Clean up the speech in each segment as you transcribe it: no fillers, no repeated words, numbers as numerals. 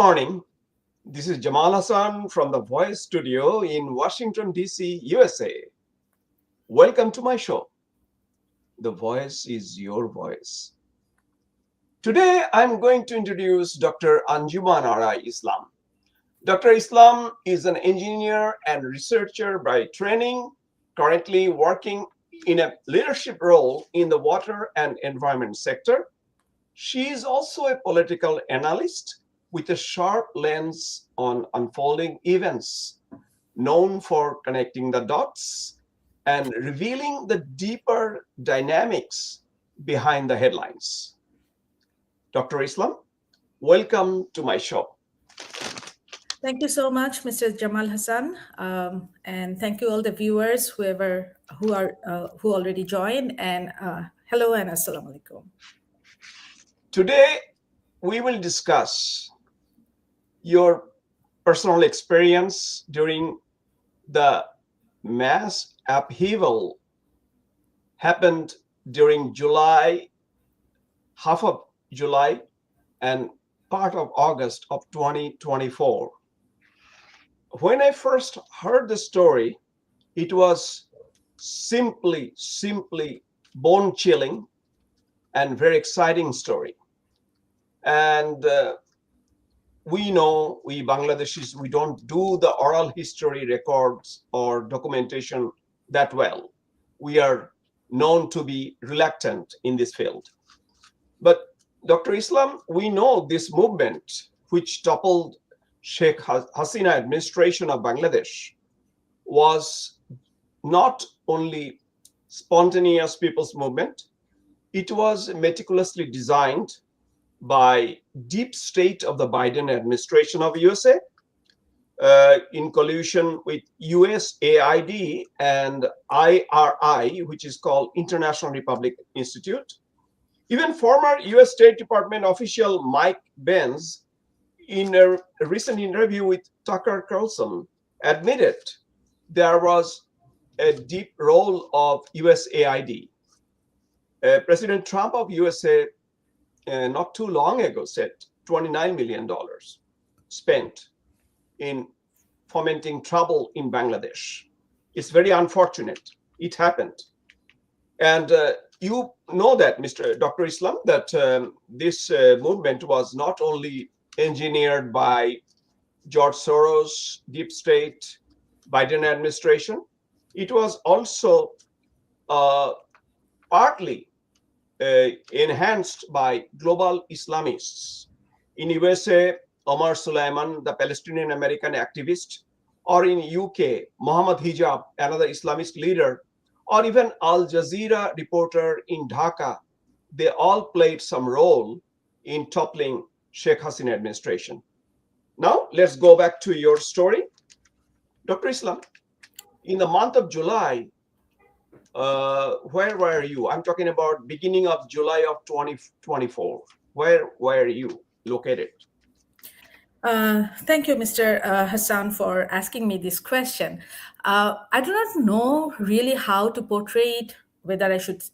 morning. This is Jamal Hassan from the Voice Studio in Washington, D.C., USA. Welcome to my show. The voice is your voice. Today, I'm going to introduce Dr. Anjuman Ara Islam. Dr. Islam is an engineer and researcher by training, currently working in a leadership role in the water and environment sector. She is also a political analyst with a sharp lens on unfolding events, known for connecting the dots and revealing the deeper dynamics behind the headlines. Dr. Islam, welcome to my show. Thank you so much, Mr. Jamal Hassan, and thank you all the viewers, who already joined, and hello and assalamu alaikum. Today, we will discuss your personal experience during the mass upheaval happened during July, half of July and part of August of 2024. When I first heard the story, it was simply bone-chilling and very exciting story. And we know, we Bangladeshis, we don't do the oral history records or documentation that well. We are known to be reluctant in this field. But Dr. Islam, we know this movement, which toppled Sheikh Hasina administration of Bangladesh, was not only spontaneous people's movement, it was meticulously designed by deep state of the Biden administration of USA in collusion with USAID and IRI, which is called International Republic Institute. Even former US State Department official Mike Benz, in a recent interview with Tucker Carlson, admitted there was a deep role of USAID. President Trump of USA not too long ago said $29 million spent in fomenting trouble in Bangladesh. It's very unfortunate. It happened. And you know that, Dr. Islam, that this movement was not only engineered by George Soros, deep state, Biden administration, it was also partly enhanced by global Islamists. In USA, Omar Suleiman, the Palestinian American activist, or in UK, Muhammad Hijab, another Islamist leader, or even Al Jazeera reporter in Dhaka, they all played some role in toppling Sheikh Hasina administration. Now, let's go back to your story. Dr. Islam, in the month of July, where were you? I'm talking about beginning of July of 2024. Where were you located? Thank you, Mr. Hassan, for asking me this question. I do not know really how to portray it, whether I should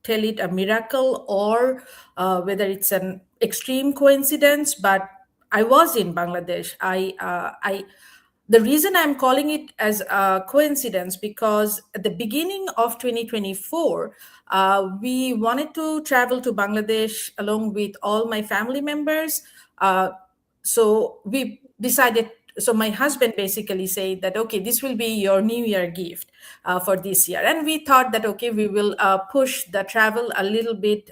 tell it a miracle or whether it's an extreme coincidence, but I was in Bangladesh. The reason I'm calling it as a coincidence, because at the beginning of 2024, we wanted to travel to Bangladesh along with all my family members. So we decided, so my husband basically said that, okay, this will be your New Year gift for this year. And we thought that, okay, we will push the travel a little bit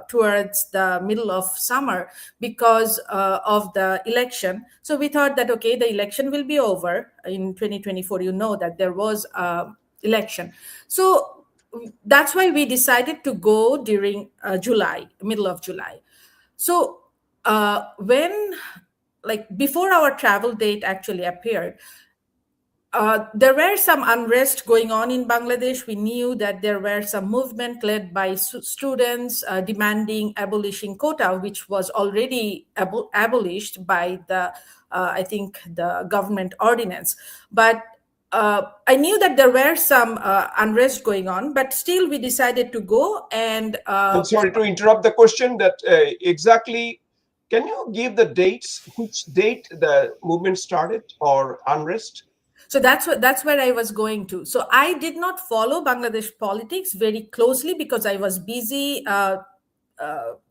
towards the middle of summer because of the election. So we thought that, okay, the election will be over in 2024. You know that there was election. So that's why we decided to go during July, middle of July. So before our travel date actually appeared, there were some unrest going on in Bangladesh. We knew that there were some movement led by students demanding abolishing quota, which was already abolished by the, I think, the government ordinance. But I knew that there were some unrest going on, but still we decided to go. And I'm sorry to interrupt the question. That exactly, Can you give the dates, which date the movement started or unrest? So that's where I was going to. So I did not follow Bangladesh politics very closely because I was busy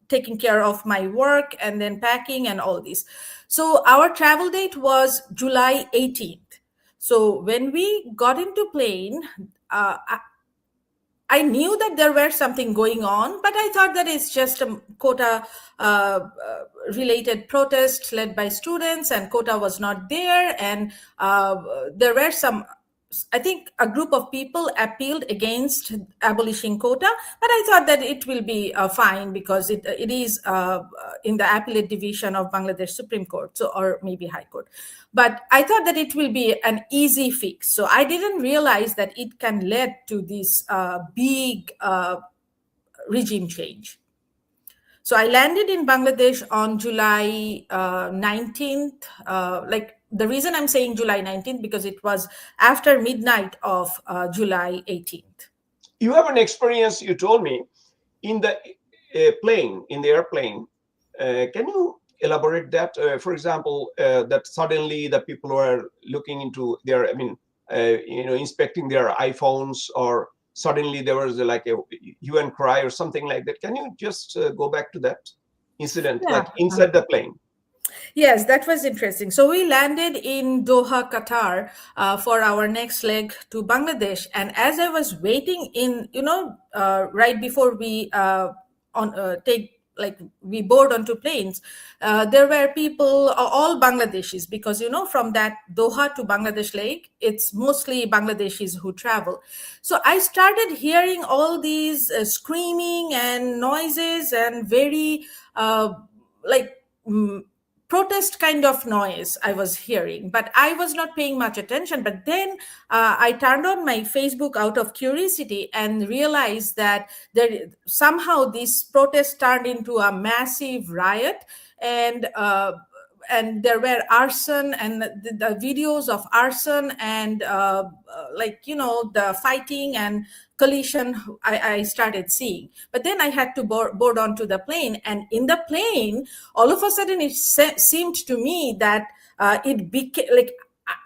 taking care of my work and then packing and all this. So our travel date was July 18th. So when we got into plane, I knew that there were something going on, but I thought that it's just a quota related protest led by students, and quota was not there. And there were some, I think a group of people appealed against abolishing quota, but I thought that it will be fine because it is in the appellate division of Bangladesh Supreme Court, so or maybe High Court. But I thought that it will be an easy fix. So I didn't realize that it can lead to this big regime change. So I landed in Bangladesh on July 19th. Like the reason I'm saying July 19th because it was after midnight of July 18th. You have an experience, you told me, in the plane, in the airplane. Can you elaborate that? For example, that suddenly the people were looking into their, I mean, inspecting their iPhones, or suddenly there was like a hue and cry or something like that. Can you just go back to that incident, Yeah. like inside the plane? Yes, that was interesting. So we landed in Doha, Qatar, for our next leg to Bangladesh. And as I was waiting in, right before we on take like we board onto planes, there were people, all Bangladeshis, because from that Doha to Bangladesh leg, it's mostly Bangladeshis who travel. So I started hearing all these screaming and noises and very like. Protest kind of noise I was hearing, but I was not paying much attention. But then I turned on my Facebook out of curiosity and realized that there somehow this protest turned into a massive riot, and there were arson and the videos of arson and the fighting and collision I started seeing. But then I had to board onto the plane, and in the plane all of a sudden it seemed to me that it became like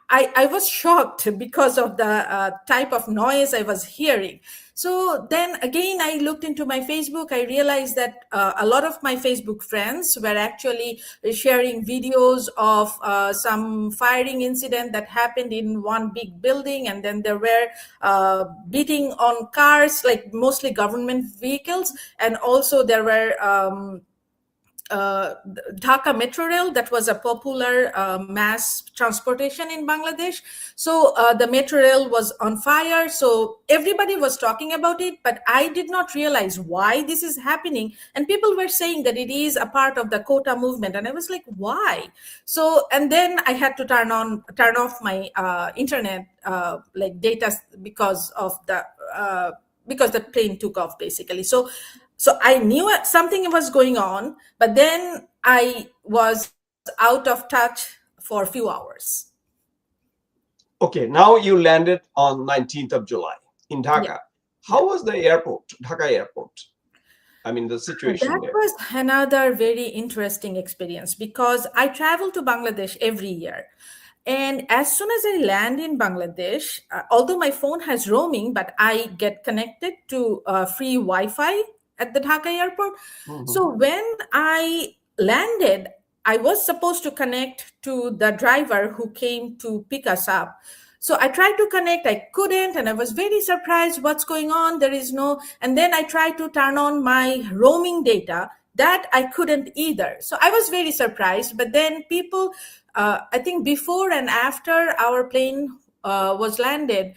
I was shocked because of the type of noise I was hearing. So then again, I looked into my Facebook. I realized that a lot of my Facebook friends were actually sharing videos of some firing incident that happened in one big building, and then there were beating on cars, like mostly government vehicles, and also there were Dhaka Metro Rail, that was a popular mass transportation in Bangladesh. So the Metro Rail was on fire. So everybody was talking about it, but I did not realize why this is happening. And people were saying that it is a part of the quota movement, and I was like, why? So and then I had to turn off my internet like data because the plane took off basically. So I knew something was going on, but then I was out of touch for a few hours. Okay, now you landed on 19th of July in Yeah, Dhaka. yeah. How was the airport, Dhaka airport? I mean, the situation That there. was another very interesting experience because I travel to Bangladesh every year. And as soon as I land in Bangladesh, although my phone has roaming, but I get connected to free Wi Fi at the Dhaka airport. Mhm. So when I landed, I was supposed to connect to the driver who came to pick us up. So I tried to connect, I couldn't, and I was very surprised what's going on. There is no, and then I tried to turn on my roaming data. That I couldn't either. So I was very surprised. But then people, I think before and after our plane was landed,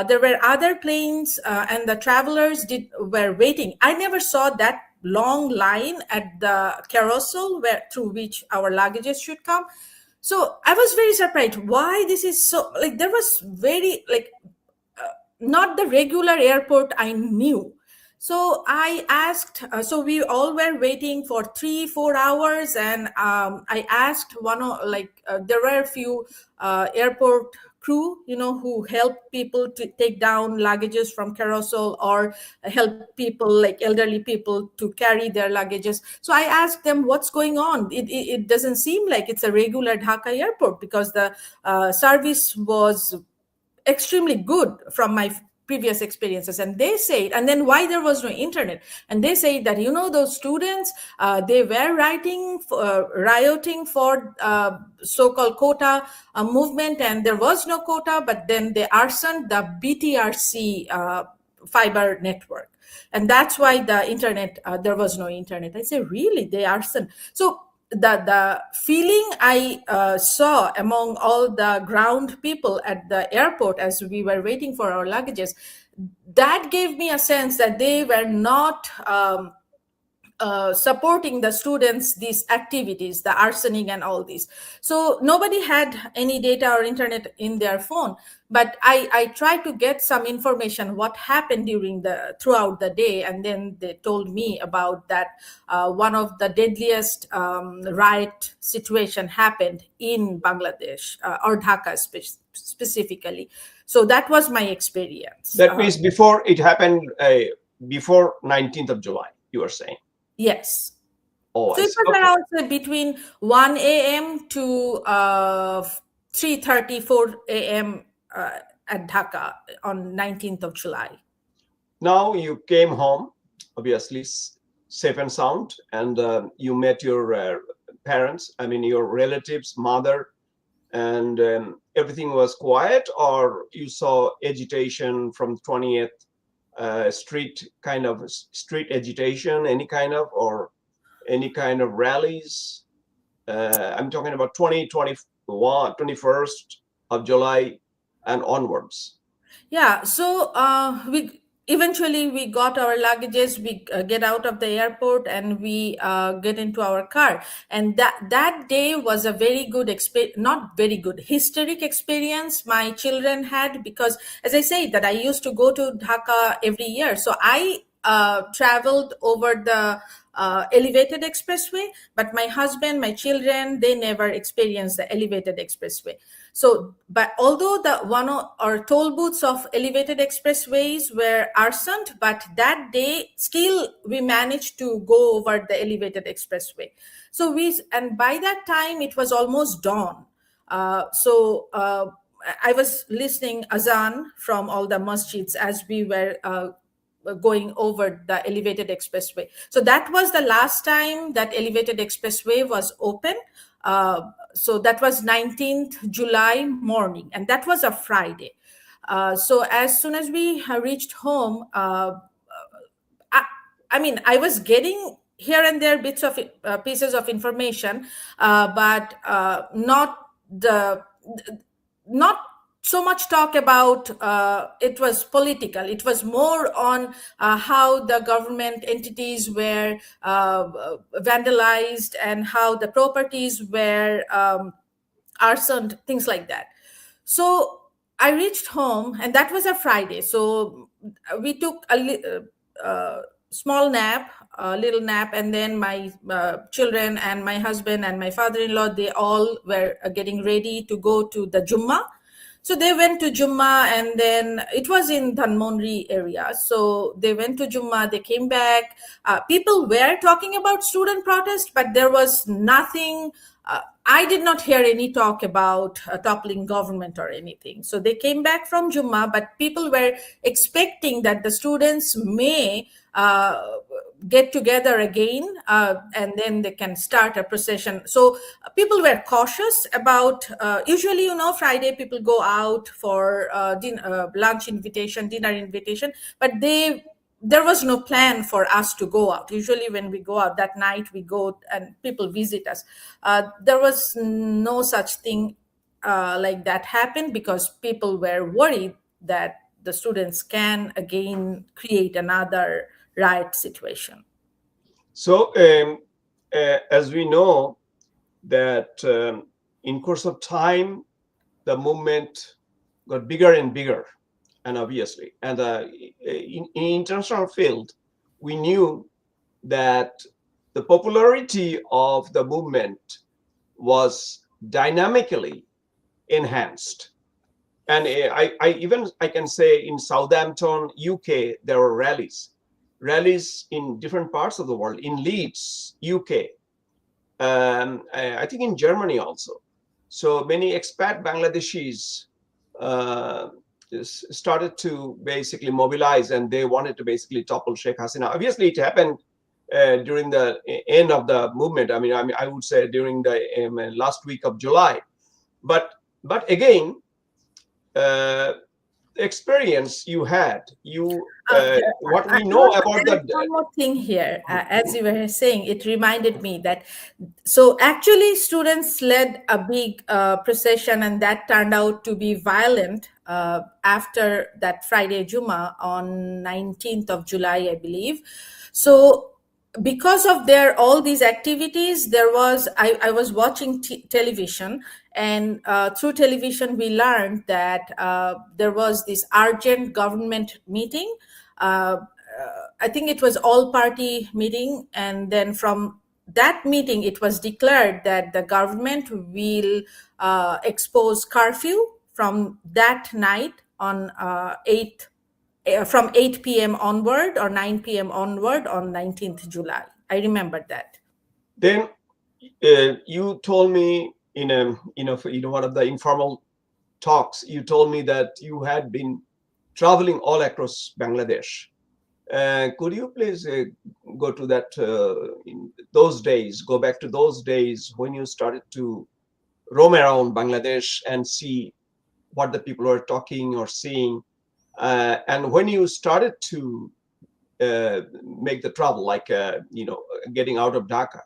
there were other planes, and the travelers were waiting. I never saw that long line at the carousel through which our luggages should come. So I was very surprised why this is so, like there was very like not the regular airport I knew. So I asked, so we all were waiting for 3 4 hours, and I asked there were a few airport crew, who help people to take down luggages from carousel, or help people like elderly people to carry their luggages. So I asked them what's going on. It doesn't seem like it's a regular Dhaka airport, because the service was extremely good from my previous experiences. And they say, and then why there was no internet, and they say that those students, they were rioting for so-called quota movement, and there was no quota, but then they arsoned the BTRC fiber network, and that's why the internet, there was no internet. I say, really, they arson? So the feeling I saw among all the ground people at the airport as we were waiting for our luggages, that gave me a sense that they were not supporting the students these activities, the arsoning and all these. So nobody had any data or internet in their phone, but I tried to get some information what happened throughout the day. And then they told me about that one of the deadliest riot situation happened in Bangladesh, or Dhaka specifically. So that was my experience. That means before it happened, before 19th of July, you were saying? Yes. Oh, So it was around, say, between 1 a.m. to 3:30, 4 a.m. At Dhaka on 19th of July. Now you came home, obviously safe and sound, and you met your parents, I mean your relatives, mother, and everything was quiet, or you saw agitation from 20th street, kind of street agitation, any kind of rallies? I'm talking about 21, 21st of July and onwards. Yeah, so we got our luggages. We get out of the airport, and we get into our car. And that day was a very good experience, not very good, historic experience my children had, because, as I say, that I used to go to Dhaka every year. So I traveled over the elevated expressway, but my husband, my children, they never experienced the elevated expressway. So, but although the or toll booths of elevated expressways were arsoned, but that day still we managed to go over the elevated expressway. So and by that time it was almost dawn. I was listening azan from all the masjids as we were going over the elevated expressway. So that was the last time that elevated expressway was open. So that was 19th July morning, and that was a Friday. So as soon as we reached home, I, I mean, I was getting here and there bits of pieces of information, but not so much talk about it was political. It was more on how the government entities were vandalized, and how the properties were arsoned, things like that. So I reached home, and that was a Friday. So we took small nap, a little nap, and then my children and my husband and my father-in-law, they all were getting ready to go to the Jummah. So they went to Jummah, and then it was in Dhanmondi area. So they went to Jummah, they came back. People were talking about student protest, but there was nothing. I did not hear any talk about toppling government or anything. So they came back from Jummah, but people were expecting that the students may get together again, and then they can start a procession. So people were cautious about, usually, Friday people go out for lunch invitation, dinner invitation, but there was no plan for us to go out. Usually when we go out that night, we go and people visit us. There was no such thing like that happened, because people were worried that the students can again create another riot situation. So as we know that in course of time, the movement got bigger and bigger, and obviously, and in international field, we knew that the popularity of the movement was dynamically enhanced. And I can say in Southampton, UK, there were rallies in different parts of the world. In Leeds, UK, I think in Germany also. So many expat Bangladeshis uh, started to basically mobilize, and they wanted to basically topple Sheikh Hasina. Obviously, it happened during the end of the movement. I would say during the last week of July. But again, uh, experience you had, what we know about There's the. one more thing here. As you were saying, it reminded me that so actually students led a big procession, and that turned out to be violent after that Friday Juma on 19th of July, I believe. So because of their all these activities, there was I was watching television, and through television we learned that there was this urgent government meeting. I think it was all party meeting, and then from that meeting it was declared that the government will expose curfew from that night on 8 from 8 p.m. onward or 9 p.m. onward on 19th July. I remember that. Then you told me in a one of the informal talks, you told me that you had been traveling all across Bangladesh. Could you please go to that in those days, go back to those days when you started to roam around Bangladesh and see what the people were talking or seeing, and when you started to make the travel, like getting out of Dhaka,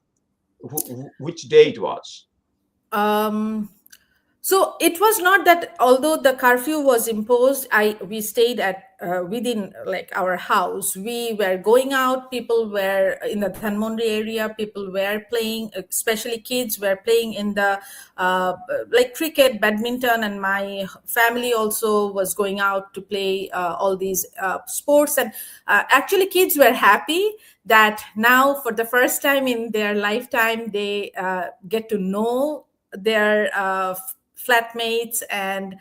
which day it was? Um, So it was not that although the curfew was imposed, I we stayed at within like our house. We were going out. People were in the Dhanmondi area. People were playing, especially kids were playing in the uh, like cricket, badminton, and my family also was going out to play all these sports. And actually, kids were happy that now for the first time in their lifetime they get to know their flatmates and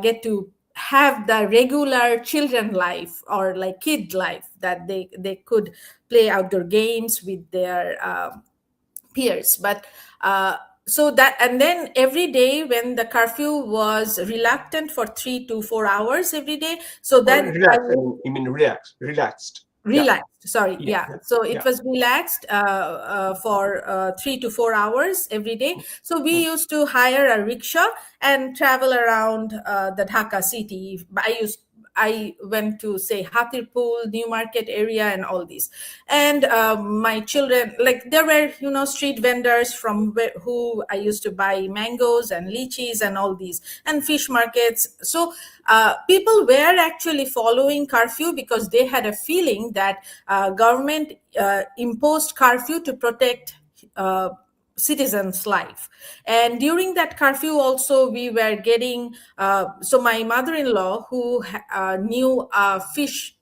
get to have the regular children life or like kid life that they could play outdoor games with their peers. But so that, and then every day when the curfew was reluctant for 3 to 4 hours every day, so Or then I relaxed? would relaxed. Yeah, relaxed, sorry, yeah, yeah, yeah, so it yeah. was relaxed for 3 to 4 hours every day. So we used to hire a rickshaw and travel around the Dhaka city. I went to say Hatirpul, New Market area, and all these. And my children, like there were, street vendors from who I used to buy mangoes and lychees and all these, and fish markets. So people were actually following curfew because they had a feeling that government imposed curfew to protect citizens life. And during that curfew also we were getting so my mother-in-law who knew fish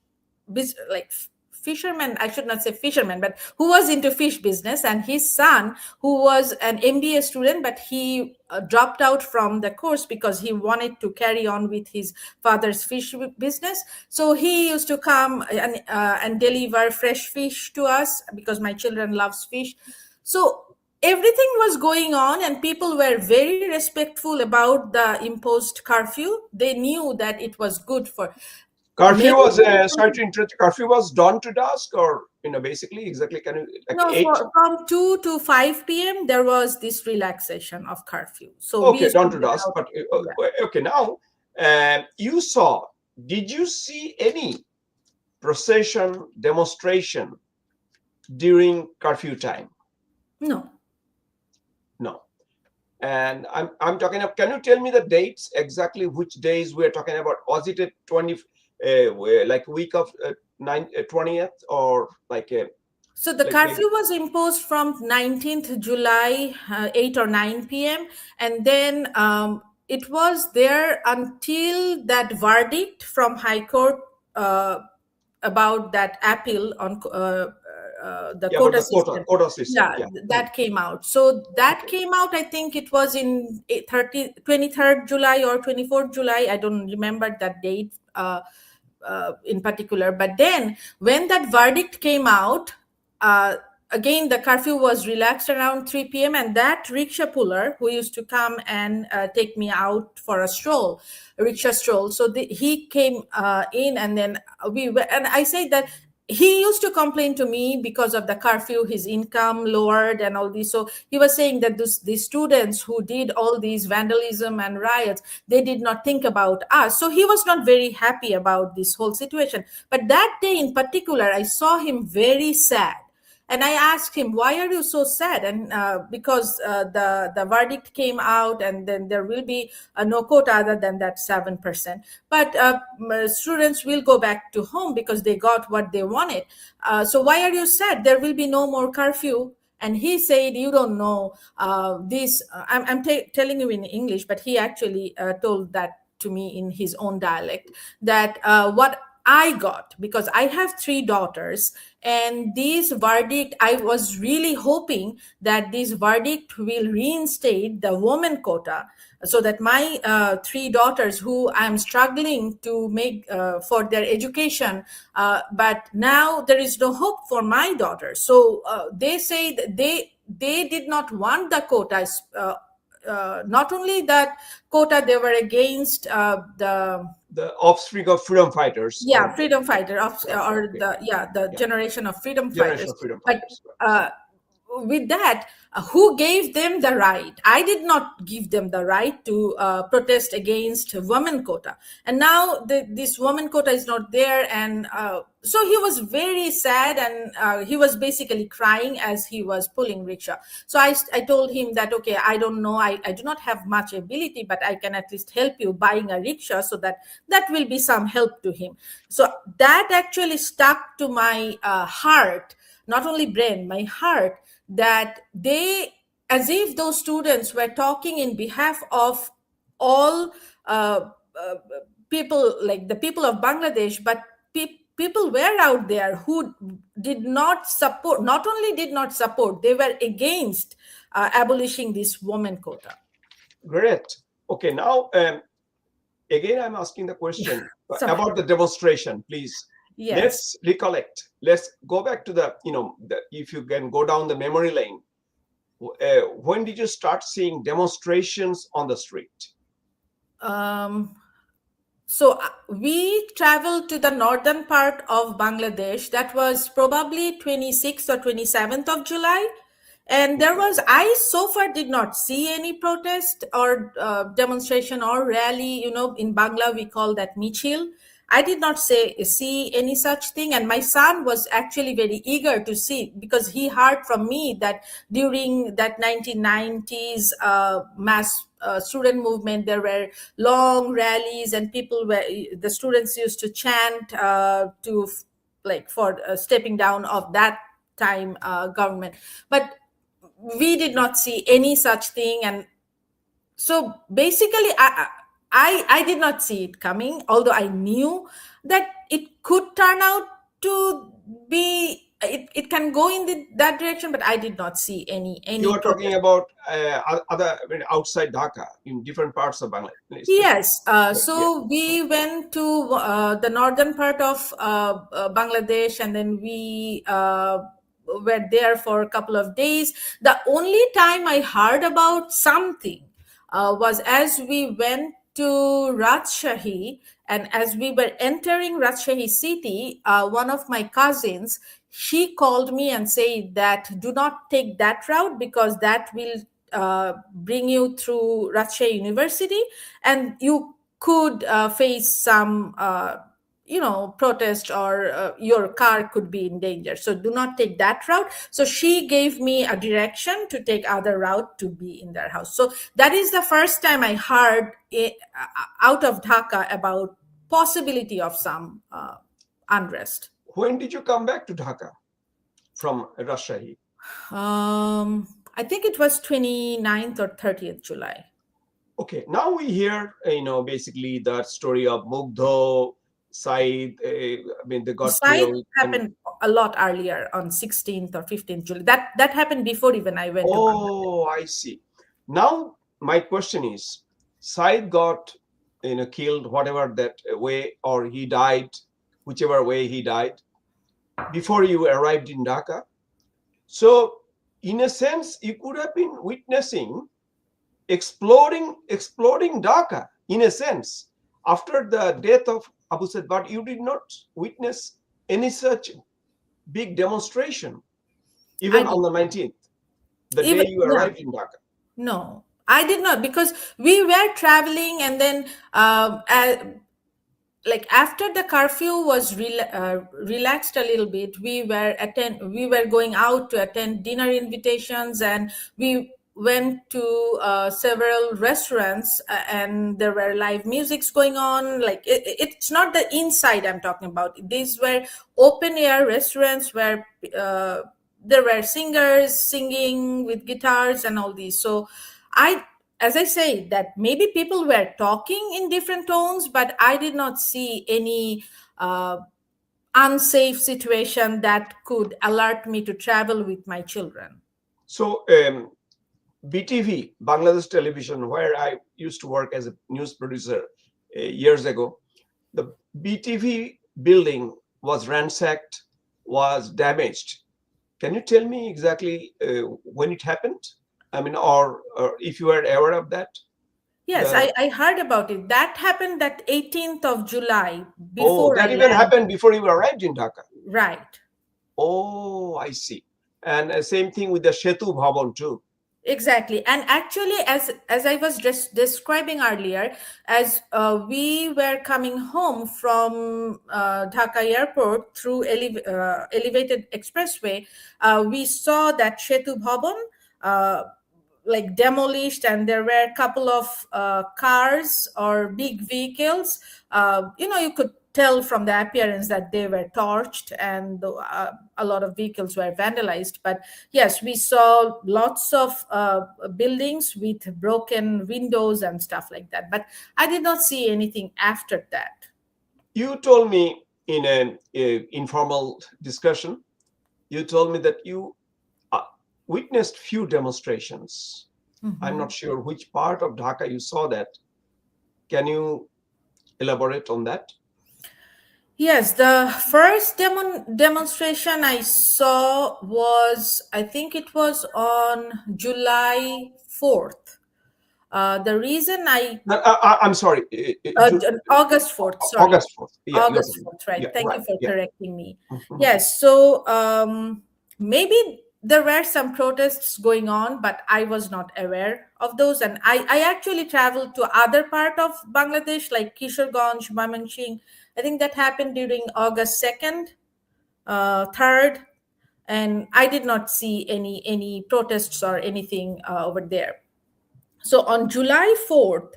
like fisherman, I should not say fisherman, but who was into fish business, and his son who was an MBA student, but he dropped out from the course because he wanted to carry on with his father's fish business. So he used to come and deliver fresh fish to us because my children loves fish. So everything was going on and people were very respectful about the imposed curfew. They knew that it was good for Curfew maybe. was sorry to interrupt. Curfew was dawn to dusk, or basically exactly. Can you like No, eight? from 2 to 5 p.m., there was this relaxation of curfew. So we Okay, used to dawn to get dusk. out. But Yeah. okay, now you saw. Did you see any procession demonstration during curfew time? No. No. And I'm talking of. Can you tell me the dates exactly? Which days we're talking about? Was it a 20, like week of 20th, or like So the like maybe curfew was imposed from 19th July, 8 or 9 p.m. And then it was there until that verdict from High Court about that appeal the Yeah, about quota the system. quota system. Yeah, Yeah. that came out. So that Okay. came out, I think it was in 23rd July or 24th July. I don't remember that date in particular. But then when that verdict came out, uh, again the curfew was relaxed around 3 p.m., and that rickshaw puller who used to come and take me out for a rickshaw stroll, so he came in, and then we were, and I said that he used to complain to me because of the curfew, his income lowered and all this. So he was saying that these students who did all these vandalism and riots, they did not think about us. So he was not very happy about this whole situation. But that day in particular, I saw him very sad. And I asked him, "Why are you so sad?" And because the verdict came out, and then there will be no quota other than that 7%. But students will go back to home because they got what they wanted. So why are you sad? There will be no more curfew. And he said, "You don't know this." I'm telling you in English, but he actually told that to me in his own dialect, that what I got, because I have three daughters, and this verdict, I was really hoping that this verdict will reinstate the woman quota, so that my three daughters, who I'm struggling to make for their education, but now there is no hope for my daughters. So they say that they did not want the quotas. Not only that quota, they were against The offspring of freedom fighters, yeah, or freedom fighter of, right? or Okay. the Yeah. generation of freedom Generation fighters. of freedom But fighters. Right. uh, with that, who gave them the right? I did not give them the right to protest against women quota, and now this woman quota is not there. And so he was very sad, and he was basically crying as he was pulling rickshaw. So I told him that, okay, I don't know, I do not have much ability, but I can at least help you buying a rickshaw, so that will be some help to him. So that actually stuck to my heart, not only brain, my heart, that they, as if those students were talking in behalf of all uh, people, like the people of Bangladesh. But people were out there who did not support, not only did not support, they were against abolishing this woman quota. Great. Okay. Now, again, I'm asking the question Sorry. about the demonstration. Please, Yes. let's recollect. Let's go back to if you can go down the memory lane. When did you start seeing demonstrations on the street? um, So we traveled to the northern part of Bangladesh. That was probably 26th or 27th of July. And there Okay. was, I so far did not see any protest or demonstration or rally. In Bangla, we call that michil. I did not see any such thing. And my son was actually very eager to see, because he heard from me that during that 1990s mass student movement, there were long rallies, and the students used to chant like for stepping down of that time government. But we did not see any such thing. And so basically, I did not see it coming, although I knew that it could turn out to be, it can go in that direction, but I did not see You any are talking protest. about other, I mean, outside Dhaka, in different parts of Bangladesh, especially. Yes, Yeah. so we went to the northern part of Bangladesh, and then we were there for a couple of days. The only time I heard about something was as we went to Rajshahi, and as we were entering Rajshahi city, one of my cousins, she called me and said that do not take that route, because that will bring you through Rajshahi University, and you could face some protest, or your car could be in danger, so do not take that route. So she gave me a direction to take other route to be in their house. So that is the first time I heard out of Dhaka about possibility of some unrest. When did you come back to Dhaka from Rajshahi? I think it was 29th or 30th July. Okay, now we hear, basically the story of Mugdho, Said, I mean, they got Side killed. And happened a lot earlier on 16th or 15th July. That happened before even I went to Bangladesh. oh, I see. Now my question is, Said got killed, whatever that way, or he died, whichever way he died, before you arrived in Dhaka. So, in a sense, you could have been witnessing exploding Dhaka, in a sense, after the death of Abu Said, but you did not witness any such big demonstration, I even did on the 19th, the day even you yeah. arrived in Dhaka. No, I did not, because we were traveling, and then like after the curfew was relaxed a little bit, we were going out to attend dinner invitations, and we went to several restaurants, and there were live musics going on. Like it's not the inside I'm talking about. These were open air restaurants where there were singers singing with guitars and all these. So I as I say, that maybe people were talking in different tones, but I did not see any uh, unsafe situation that could alert me to travel with my children. So, BTV, Bangladesh Television, where I used to work as a news producer years ago, the BTV building was ransacked, was damaged. Can you tell me exactly when it happened? I mean, or if you are aware of that? Yes, The I heard about it. That happened that 18th of July Oh, before I that even landed. happened before you arrived in Dhaka. Right. Oh, I see. And same thing with the Setu Bhavan too. Exactly. And actually, as I was just describing earlier, as we were coming home from Dhaka airport through elevated expressway, we saw that Setu Bhavan uh, like demolished, and there were a couple of cars or big vehicles. You could tell from the appearance that they were torched, and a lot of vehicles were vandalized. But yes, we saw lots of buildings with broken windows and stuff like that. But I did not see anything after that. You told me in an informal discussion, you told me that you uh, witnessed few demonstrations. I'm Mhm. not sure which part of Dhaka you saw that. Can you elaborate on that? Yes, the first demonstration I saw was, I think it was on July 4th. The reason I'm sorry, August 4th, sorry. August 4th. Yeah, you're August talking. 4th, right. Yeah, Thank right. you for Yeah. correcting me. Mhm. Yes, so maybe there were some protests going on, but I was not aware of those. And I actually traveled to other part of Bangladesh, like Kishoreganj, Mymensingh. I think that happened during August 2nd, 3rd, and I did not see any protests or anything over there. So on July 4th,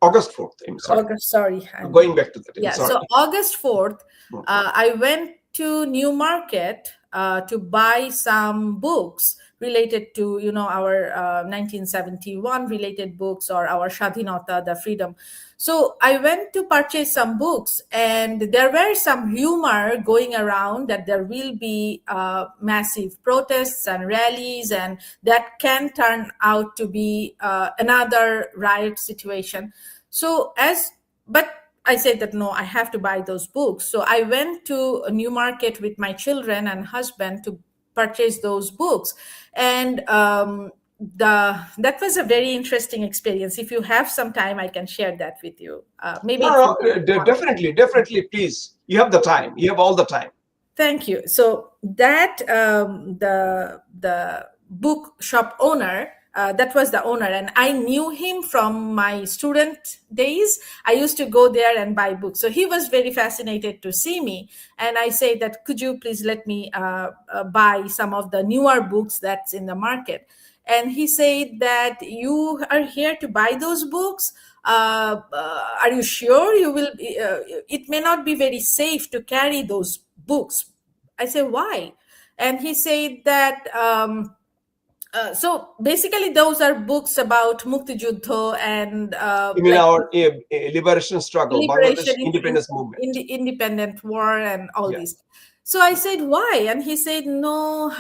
August 4th. I'm sorry. August, sorry, Going back to that. I'm yeah. sorry. So August 4th, Mm. I went to New Market to buy some books related to, our 1971 related books, or our Shadhinata, the freedom. So I went to purchase some books, and there were some rumor going around that there will be massive protests and rallies, and that can turn out to be another riot situation. So as but I said that no, I have to buy those books. So I went to a new market with my children and husband to purchase those books. And that was a very interesting experience. If you have some time, I can share that with you. Maybe No, it's no, later on. definitely, definitely. Please, you have the time. You have all the time. Thank you. So that the bookshop owner, that was the owner, and I knew him from my student days. I used to go there and buy books. So he was very fascinated to see me, and I say that, could you please let me buy some of the newer books that's in the market? And he said that, you are here to buy those books. Are you sure you will? It may not be very safe to carry those books. I say, why? And he said that So basically, those are books about Mukti Juddho and You mean like our liberation struggle, liberation, Bangladesh independence movement? independent war, and all Yeah. this. So I said, why? And he said, no,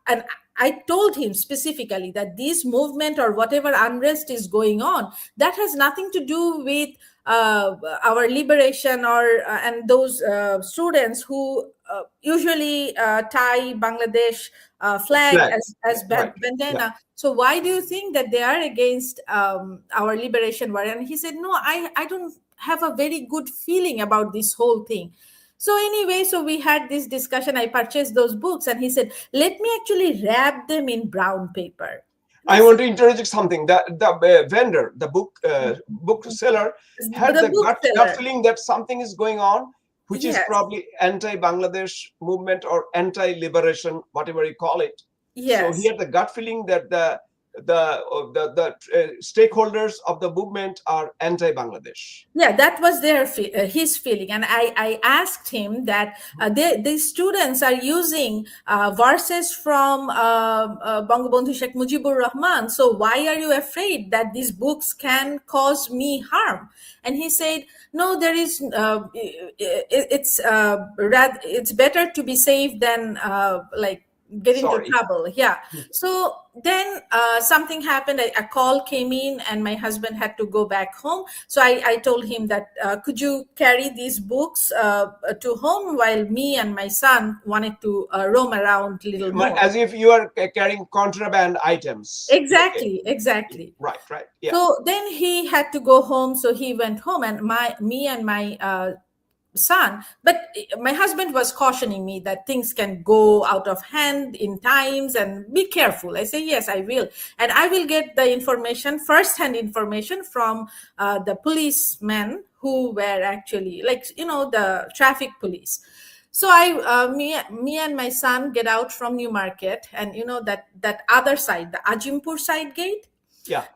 and I told him specifically that this movement or whatever unrest is going on, that has nothing to do with our liberation, or and those students who usually tie Bangladesh flag Flag. Yeah. as Right. Yeah. bandana. So why do you think that they are against our liberation war? And he said, no, I don't have a very good feeling about this whole thing. So anyway, so we had this discussion. I purchased those books, and he said, let me actually wrap them in brown paper. And I I said, want to interject something. The vendor, the bookseller, had the the gut bookseller, feeling that something is going on, which is yes, probably anti-Bangladesh movement or anti-liberation, whatever you call it. So he yes. had the gut feeling that the stakeholders of the movement are anti-Bangladesh. Yeah, that was his feeling. And I asked him that the students are using verses from Bangabandhu Sheikh Mujibur Rahman, so why are you afraid that these books can cause me harm? And he said, no, there is it's better to be safe than like get into Sorry. trouble. Yeah. So then something happened. A call came in, and my husband had to go back home. So I told him that could you carry these books to home while me and my son wanted to roam around a little more. As if you are carrying contraband items. Okay. Exactly, exactly. Right. Right. Yeah. So then he had to go home. So he went home, and me and my son, but my husband was cautioning me that things can go out of hand in times, and be careful. I say, yes, I will, and I will get the information, first hand information, from the policemen who were actually, like, the traffic police. So me and my son get out from Newmarket, and that other side, the Ajimpur side gate. Yeah.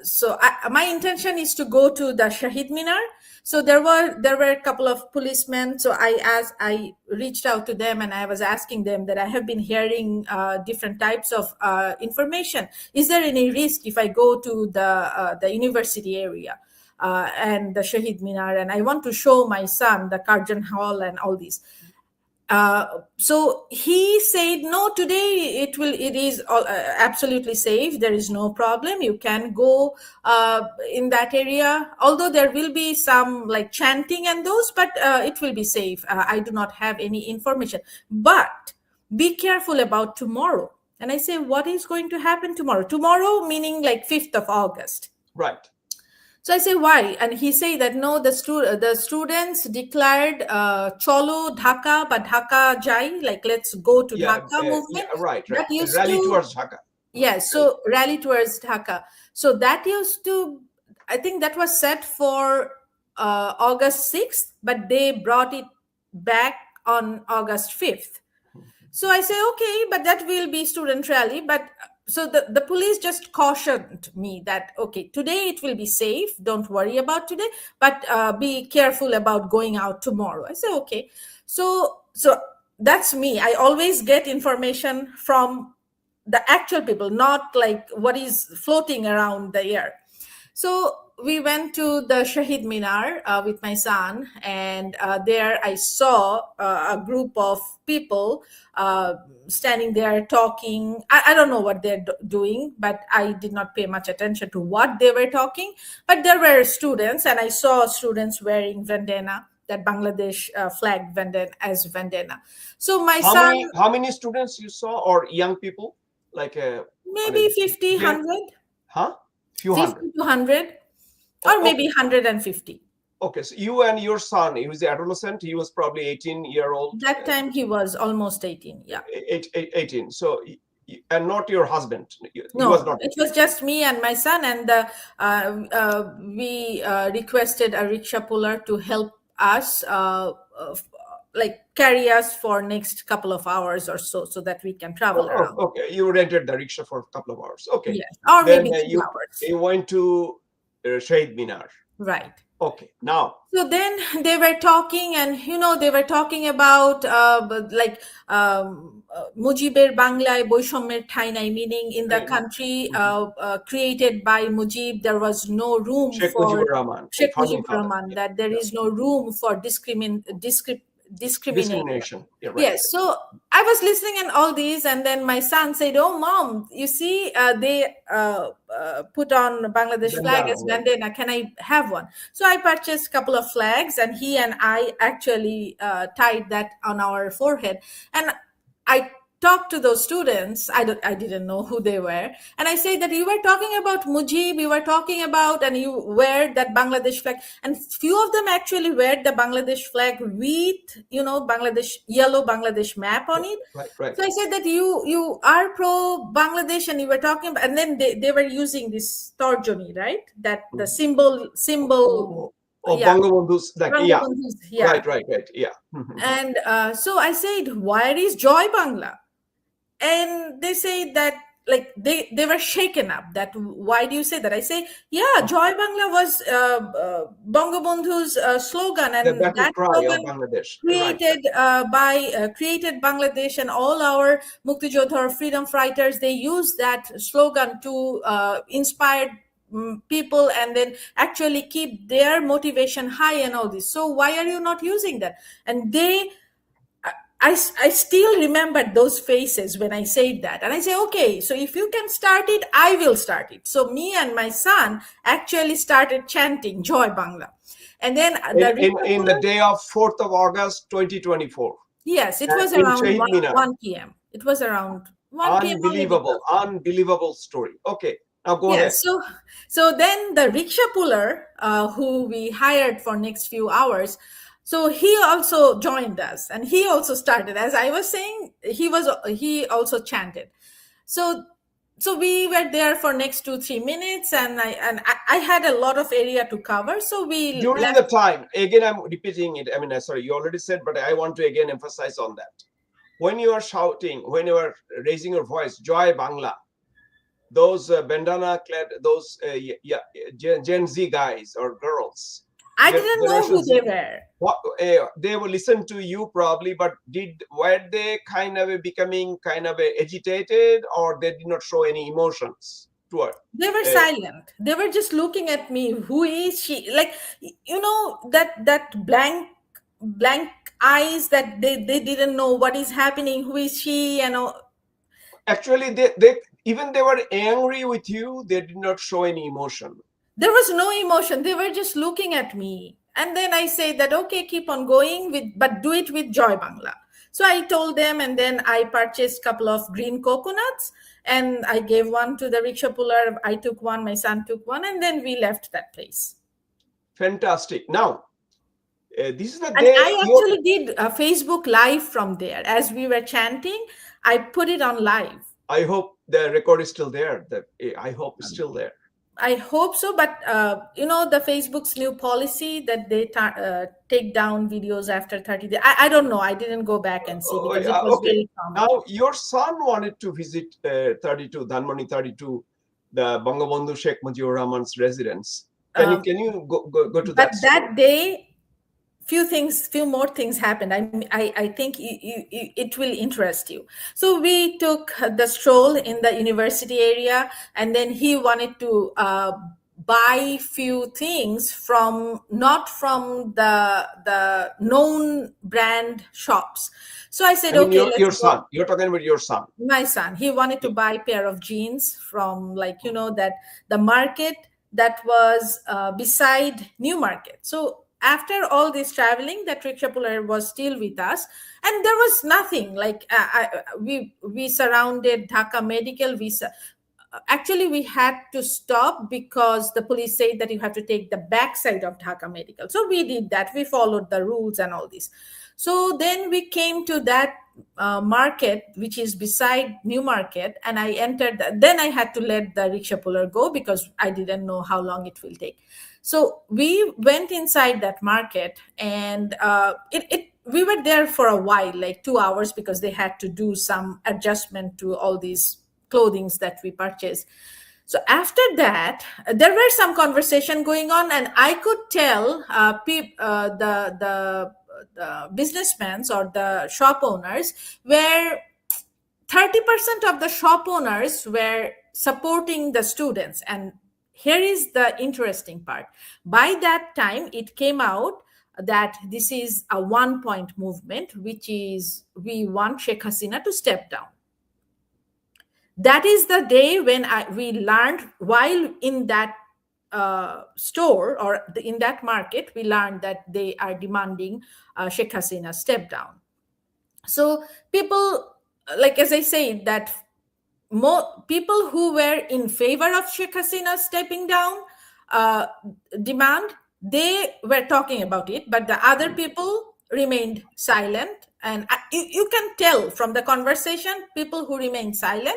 So my intention is to go to the Shahid Minar. So there were a couple of policemen. So I reached out to them, and I was asking them that I have been hearing different types of information. Is there any risk if I go to the university area and the Shahid Minar, and I want to show my son the Karjan Hall and all these? So he said, no, today it is absolutely safe, there is no problem, you can go in that area, although there will be some like chanting and those, but it will be safe. I do not have any information, but be careful about tomorrow. And I say, what is going to happen tomorrow, meaning like 5th of August? Right. So I say, why? And he say that no, the students declared cholo Dhaka, but Dhaka jai, like let's go to Yeah. Dhaka Yeah. movement. Right. Right. That used Rally to, towards Dhaka. yes, Rally. so rally towards Dhaka. So that used to, I think that was set for August 6th, but they brought it back on August 5th. So I say, okay, but that will be student rally. But so the police just cautioned me that, okay, today it will be safe. Don't worry about today, but be careful about going out tomorrow. I say, okay. So that's me. I always get information from the actual people, not like what is floating around the air. So we went to the Shahid Minar with my son, and there I saw a group of people standing there talking. I don't know what they're doing, but I did not pay much attention to what they were talking. But there were students, and I saw students wearing bandana, that Bangladesh flag bandana. So my son, How many students you saw, or young people, like on a maybe 50, day? 100, Huh? Few 50 hundred. to 100, or Oh, maybe 150. okay. So you and your son, he was the adolescent. He was probably 18-year-old. That time he was almost 18. Yeah. 18. So, and not your husband. He was No, not it with you. was just me and my son, and we requested a rickshaw puller to help us, like carry us for next couple of hours or so, so that we can travel around. Okay. You rented the rickshaw for a couple of hours. Okay. Yes, or Then maybe 3 hours. you went to Shahid Minar. Right. Okay. Now, So then they were talking, and they were talking about like Mujibir Banglaয় বৈষম্যের ঠাঁই নাই, meaning in the hey, country mhm. created by Mujib, there was no room Sheikh for Mujibur Rahman, Sheikh founding Mujibur father. Rahman, Yeah, that there yeah. is no room for discrimination. Discrimination. Yeah, right. Yes, so I was listening and all these, and then my son said, "Oh, mom, you see, they put on Bangladesh flag Bandana, as right. bandana. Can I have one?" So I purchased a couple of flags, and he and I actually tied that on our forehead. And I talked to those students. I didn't know who they were, and I said that you were talking about Mujib, you were talking about, and you wear that Bangladesh flag, and few of them actually wear the Bangladesh flag with Bangladesh, yellow Bangladesh map on it. Right, right. So I said that you are pro Bangladesh, and you were talking about, and then they were using this torjoni, right? That the Mhm. symbol, Oh, oh, yeah, Bangabandhu's like, yeah, Bangabandhu's, yeah. right, right, right. Yeah. Mhm. And so I said, where is Joy Bangla? And they say that, like, they were shaken up, that why do you say that? I say, yeah, Joy Bangla was Bangabandhu's slogan, The and battle that cry of slogan Bangladesh. Right, right. created Bangladesh, and all our Muktijodha or freedom fighters, they used that slogan to inspire people, and then actually keep their motivation high and all this. So why are you not using that? And I still remember those faces when I said that. And I say, okay, so if you can start it, I will start it. So me and my son actually started chanting Joy Bangla. And then the In the Rikapura, day of 4th of August, 2024, yes, it was in around Shahid 1, Minar. 1 p.m. It was around 1 p.m. or maybe Unbelievable, 12. unbelievable story. Okay, now go Yes. ahead. So then the rickshaw puller, who we hired for next few hours, so he also joined us, and he also started. As I was saying, he also chanted. So we were there for next 2-3 minutes, and I had a lot of area to cover, so we During left. the time, again, I'm repeating it. I mean, sorry, you already said, but I want to again emphasize on that. When you are shouting, when you are raising your voice, Joy Bangla, those bandana clad, those yeah, Gen Z guys or girls, I didn't know Generation who they Z, were. what they will listen to you probably, but were they kind of becoming kind of agitated, or they did not show any emotions toward? They were Uh, silent. They were just looking at me. Who is she? Like, that blank eyes, that they didn't know what is happening. Who is she? Actually, they even they were angry with you. They did not show any emotion. There was no emotion. They were just looking at me. And then I say that, okay, keep on going with, but do it with Joy Bangla. So I told them, and then I purchased a couple of green coconuts, and I gave one to the rickshaw puller. I took one, my son took one, and then we left that place. Fantastic. Now, this is the And day I you. actually did a Facebook live from there. As we were chanting, I put it on live. I hope the record is still there. I hope it's still there. I hope so, but the Facebook's new policy that they take down videos after 30 days. I don't know. I didn't go back and see, Oh, because it yeah, was okay. very Now, traumatic. your son wanted to visit 32, Dhanmondi 32, the Bangabandhu Sheikh Mujibur Rahman's residence. Um, Can you go to but that story? that day, few more things happened. I think it will interest you. So we took the stroll in the university area, and then he wanted to buy few things from, not from the known brand shops. So I said, I mean, okay, your let's go. son. You're talking about your son. My son, he wanted to Yeah. buy a pair of jeans from, like, that the market that was beside New Market. So after all this traveling, that rickshaw puller was still with us, and there was nothing like, we surrounded Dhaka Medical. Actually, we had to stop because the police said that you have to take the backside of Dhaka Medical. So we did that. We followed the rules and all this. So then we came to that market, which is beside New Market, and I entered. Then I had to let the rickshaw puller go because I didn't know how long it will take. So we went inside that market, and we were there for a while, like 2 hours, because they had to do some adjustment to all these clothings that we purchased. So after that, there were some conversation going on, and I could tell the businessmen or the shop owners were 30% of the shop owners were supporting the students. And here is the interesting part. By that time, it came out that this is a 1 point movement, which is we want Sheikh Hasina to step down. That is the day when we learned, while in that store or in that market, we learned that they are demanding Sheikh Hasina step down. So people, like as I say, that more people who were in favor of Sheikh Hasina stepping down uh, demand, they were talking about it, but the other people remained silent. And you can tell from the conversation, people who remained silent,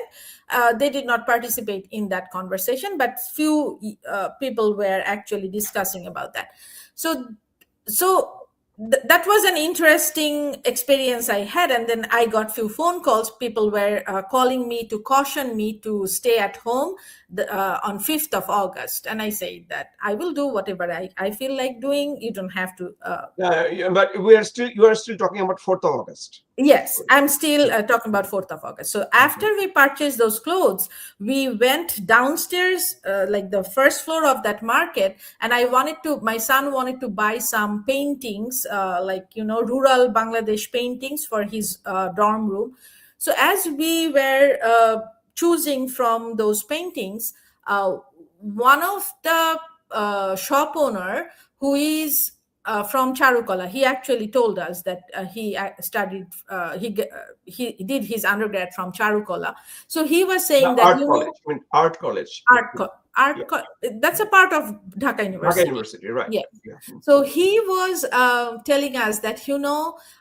they did not participate in that conversation, but few people were actually discussing about that. So that was an interesting experience I had. And then I got few phone calls. People were calling me to caution me to stay at home on 5th of August. And I said that I will do whatever I feel like doing. You don't have to. Yeah, but you are still talking about 4th of August. Yes, I'm still talking about 4th of August. So after we purchased those clothes, we went downstairs, like the first floor of that market. And my son wanted to buy some paintings, like, rural Bangladesh paintings for his dorm room. So as we were choosing from those paintings, one of the shop owner who is from Charukala, he actually told us that he studied, he did his undergrad from Charukala. So he was The saying that, art college. I mean, art college. Yeah. That's a part of Dhaka Dhaka University. University, right? Yeah. Yeah. So he was telling us that,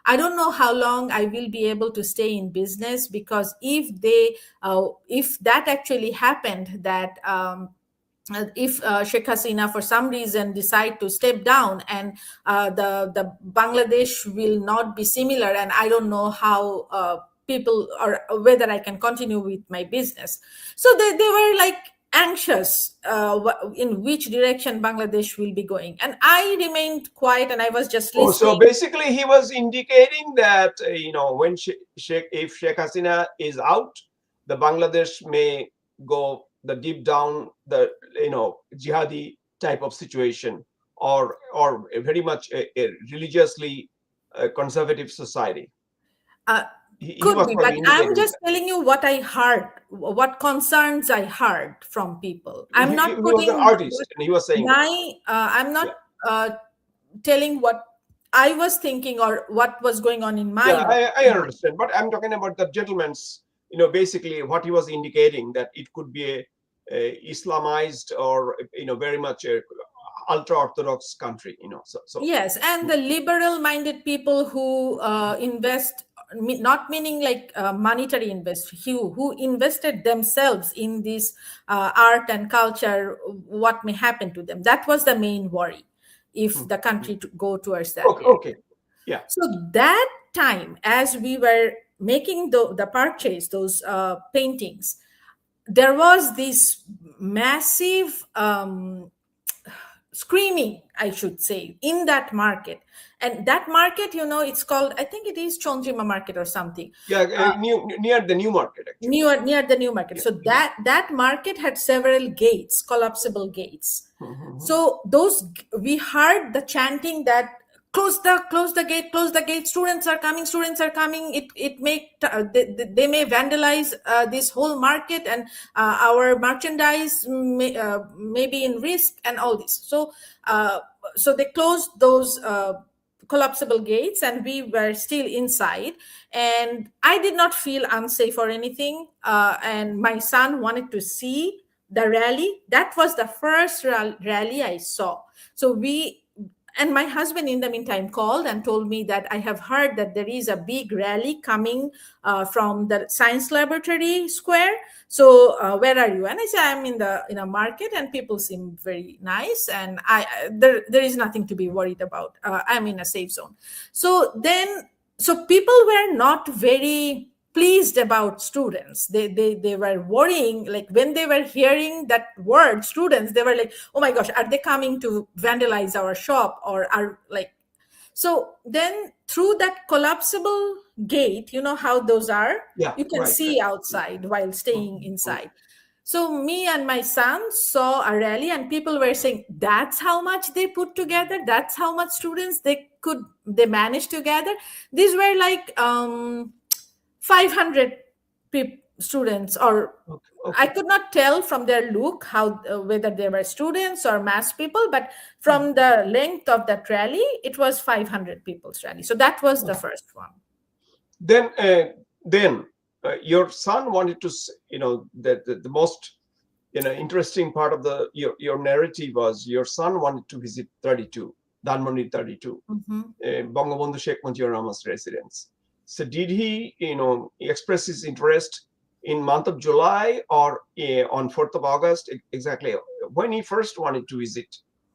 I don't know how long I will be able to stay in business, because if that actually happened, that if Sheikh Hasina for some reason decide to step down, and the Bangladesh will not be similar, and I don't know how people, or whether I can continue with my business. So they were like anxious in which direction Bangladesh will be going, and I remained quiet and I was just Oh, so listening. basically he was indicating that when if Sheikh Hasina is out, the Bangladesh may go the deep down, the jihadi type of situation, or very much a religiously conservative society. Uh, He could was be, but probably I'm indicating just that. telling you what I heard, what concerns I heard from people. I'm He not was an putting artist, and he was saying that. I'm not Yeah, uh, telling what I was thinking or what was going on in yeah, my I mind. understand, but I'm talking about the gentleman's. Basically what he was indicating, that it could be a Islamized, or very much a ultra orthodox country. So. Yes, and the liberal minded people who invest, not meaning like monetary invest, who invested themselves in this art and culture, what may happen to them. That was the main worry, if Hmm, the hmm. country to go towards that Okay, direction. okay, yeah. So that time, as we were making the purchase, those paintings, there was this massive screaming, I should say, in that market. And that market, it's called, I think it is Chondrima market or something, Yeah, near the new market, actually. near the new market. Yeah. So that market had several gates, collapsible gates. Mhm. So we heard the chanting that close the gate, students are coming, it may they may vandalize this whole market, and our merchandise may be in risk, and all this. So they closed those collapsible gates, and we were still inside. And I did not feel unsafe or anything, and my son wanted to see the rally. That was the first rally I saw. So we and my husband in the meantime called and told me that I have heard that there is a big rally coming from the science laboratory square. So where are you? And I said, I'm in a market, and people seem very nice, and there is nothing to be worried about. I'm in a safe zone. So people were not very pleased about students. They were worrying, like when they were hearing that word students, they were like, oh my gosh, are they coming to vandalize our shop, or are like. So then through that collapsible gate, you know how those are, Yeah, you can right, right. see outside while staying Mhm, mhm. inside. So me and my son saw a rally, and people were saying that's how much they put together, that's how much students they managed to gather. These were like 500 students, or Okay, I okay. could not tell from their look how whether they were students or mass people, but Mhm. from the length of that rally, it was 500 people's rally. So that was the Oh. first one. Then, your son wanted to, the most, interesting part of your narrative was your son wanted to visit 32, Dhanmondi 32, Mhm. Bangabandhu Sheikh Mujibur Rahman's residence. So did he, express his interest in month of July, or on 4th of August, exactly when he first wanted to visit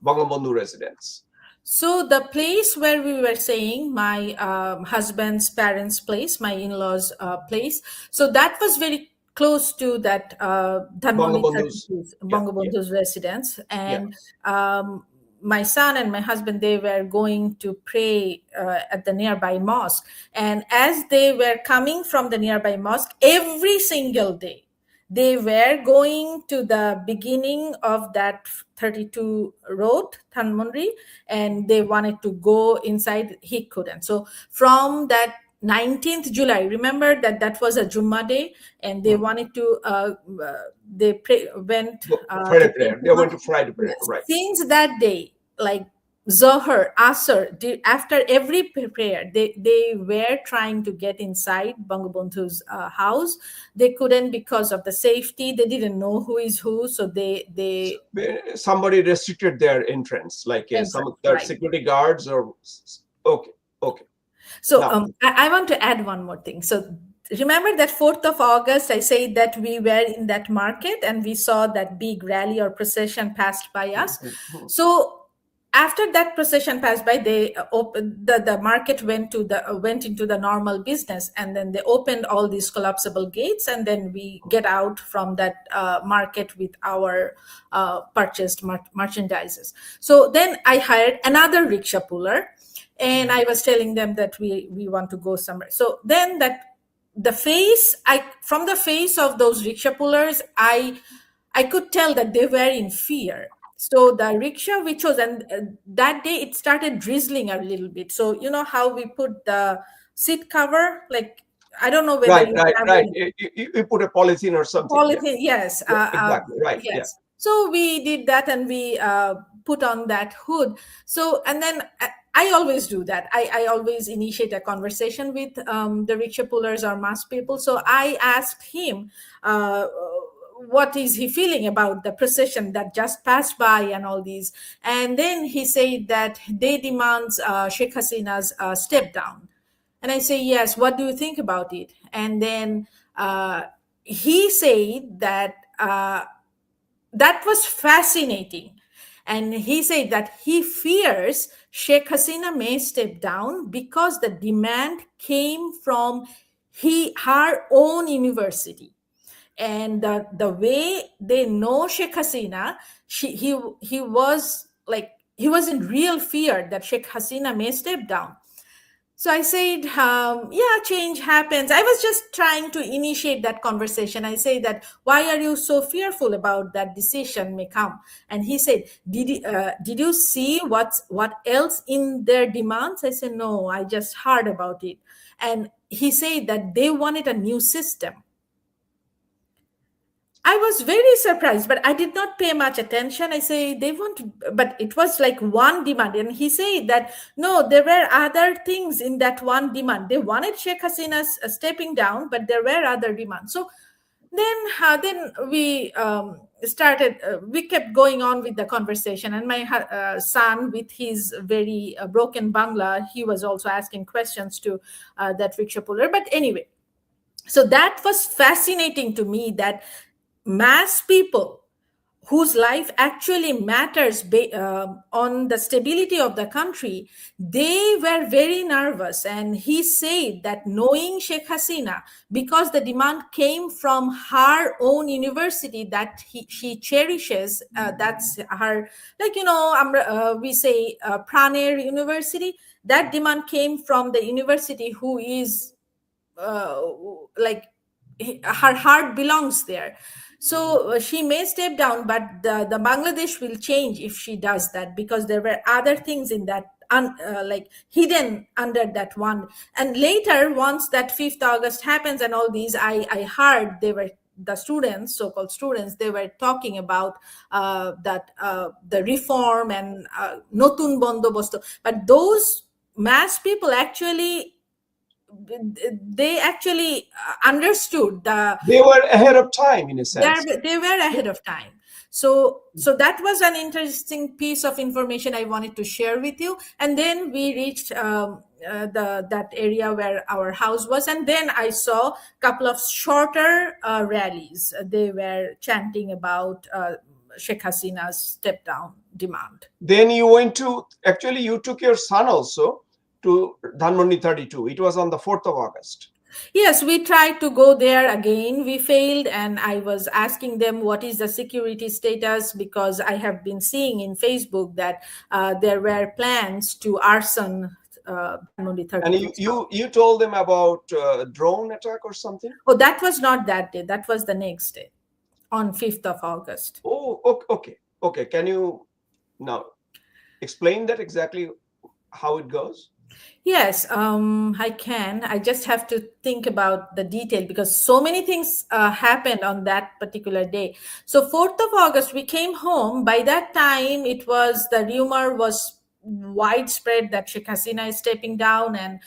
Bangabandhu residence? So the place where we were staying, my husband's parents' place, my in-laws' place, so that was very close to that Dhanmondi Bangabandhu's, 32, yeah, yeah, Bangabandhu's residence. yeah. And my son and my husband, they were going to pray at the nearby mosque. And as they were coming from the nearby mosque, every single day, they were going to the beginning of that 32 road, Dhanmondi, and they wanted to go inside. He couldn't. So from that 19th July, remember that that was a Jumma day, and they Mm. wanted to went to Friday pray prayer. They went Jumma. to Friday prayer, Yes. right? Since that day, like Zohar, Asr, after every prayer, they were trying to get inside Bangabandhu's house. They couldn't because of the safety. They didn't know who is who, so they Somebody restricted their entrance, like some of entrance, their right. security guards, or okay, okay. So Now, I want to add one more thing. So remember that 4th of August, I said that we were in that market and we saw that big rally or procession passed by us. mhm, mhm. So after that procession passed by, they the market went into the normal business, and then they opened all these collapsible gates, and then we get out from that market with our purchased merchandises. So then I hired another rickshaw puller, and Mhm. I was telling them that we want to go somewhere. So then that the face I from the face of those rickshaw pullers, I could tell that they were in fear. So the rickshaw we chose, and that day it started drizzling a little bit. So you know how we put the seat cover, like I don't know whether Right, you right, have right. it. You put a polythene or something. Yeah, Polythene, yes, yeah, exactly. Right. Yeah. yes. So we did that, and we put on that hood. So, and then I always do that. I always initiate a conversation with the rickshaw pullers or mass people. So I asked him, what is he feeling about the procession that just passed by and all these. And then he said that they demands Sheikh Hasina's step down. And I say, yes, what do you think about it? And then he said that that was fascinating. And he said that he fears Sheikh Hasina may step down because the demand came from her own university. And the way they know Sheikh Hasina, he was like, he was in real fear that Sheikh Hasina may step down. So I said, yeah, change happens. I was just trying to initiate that conversation. I say that, why are you so fearful about that decision may come? And he said, did you see what else in their demands? I said, no, I just heard about it. And he said that they wanted a new system. I was very surprised, but I did not pay much attention. I say they want, but it was like one demand, and he said that no, there were other things in that one demand. They wanted Sheikh Hasina stepping down, but there were other demands. So then we started. We kept going on with the conversation, and my son, with his very broken Bangla, he was also asking questions to that rickshaw puller. But anyway, so that was fascinating to me that mass people whose life actually matters on the stability of the country, they were very nervous. And he said that knowing Sheikh Hasina, because the demand came from her own university that she cherishes, that's her, like, we say Praner University, that demand came from the university who is uh, like her heart belongs there. So she may step down, but the Bangladesh will change if she does that, because there were other things in that like hidden under that one. And later, once that 5th August happens and all these, I heard they were, the students, so-called students, they were talking about that the reform and notun bondobosto, but those mass people actually, they actually understood the, They were ahead of time in a sense. they were ahead of time. So that was an interesting piece of information I wanted to share with you. And then we reached the that area where our house was, and then I saw a couple of shorter rallies. They were chanting about Sheikh Hasina's step down demand. Then you went to, actually, you took your son also to Dhanmondi 32. It was on the 4th of August. Yes, we tried to go there again. We failed, and I was asking them what is the security status, because I have been seeing in Facebook that there were plans to arson Dhanmondi And 32. you told them about drone attack or something? Oh, that was not that day. That was the next day, on 5th of August. Oh, okay. Okay. Can you now explain that exactly how it goes? Yes, I can. I just have to think about the detail, because so many things happened on that particular day. So 4th of August, we came home. By that time, it was, the rumor was widespread that Sheikh Hasina is stepping down, and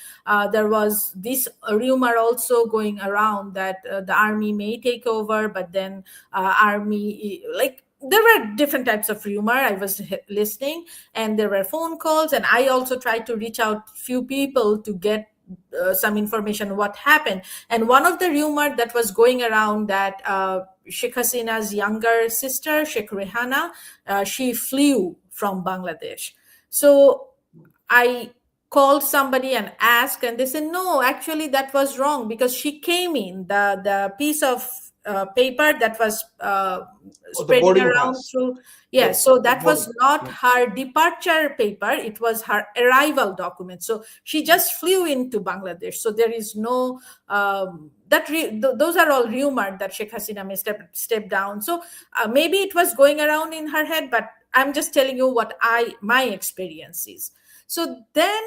there was this rumor also going around that the army may take over, but then army, like, there were different types of rumor. I was listening, and there were phone calls, and I also tried to reach out few people to get some information what happened. And one of the rumor that was going around, that Sheikh Hasina's younger sister, Sheikh Rehana, she flew from Bangladesh. So I called somebody and asked, and they said no, actually that was wrong, because she came in, the piece of paper that was Or the spreading boarding around pass? through. The, Yes, so the that was boarding. not Yeah. her departure paper, it was her arrival document. So she just flew into Bangladesh. So there is no those are all rumored that Sheikh Hasina may step down. So maybe it was going around in her head, but I'm just telling you what my experience is. So then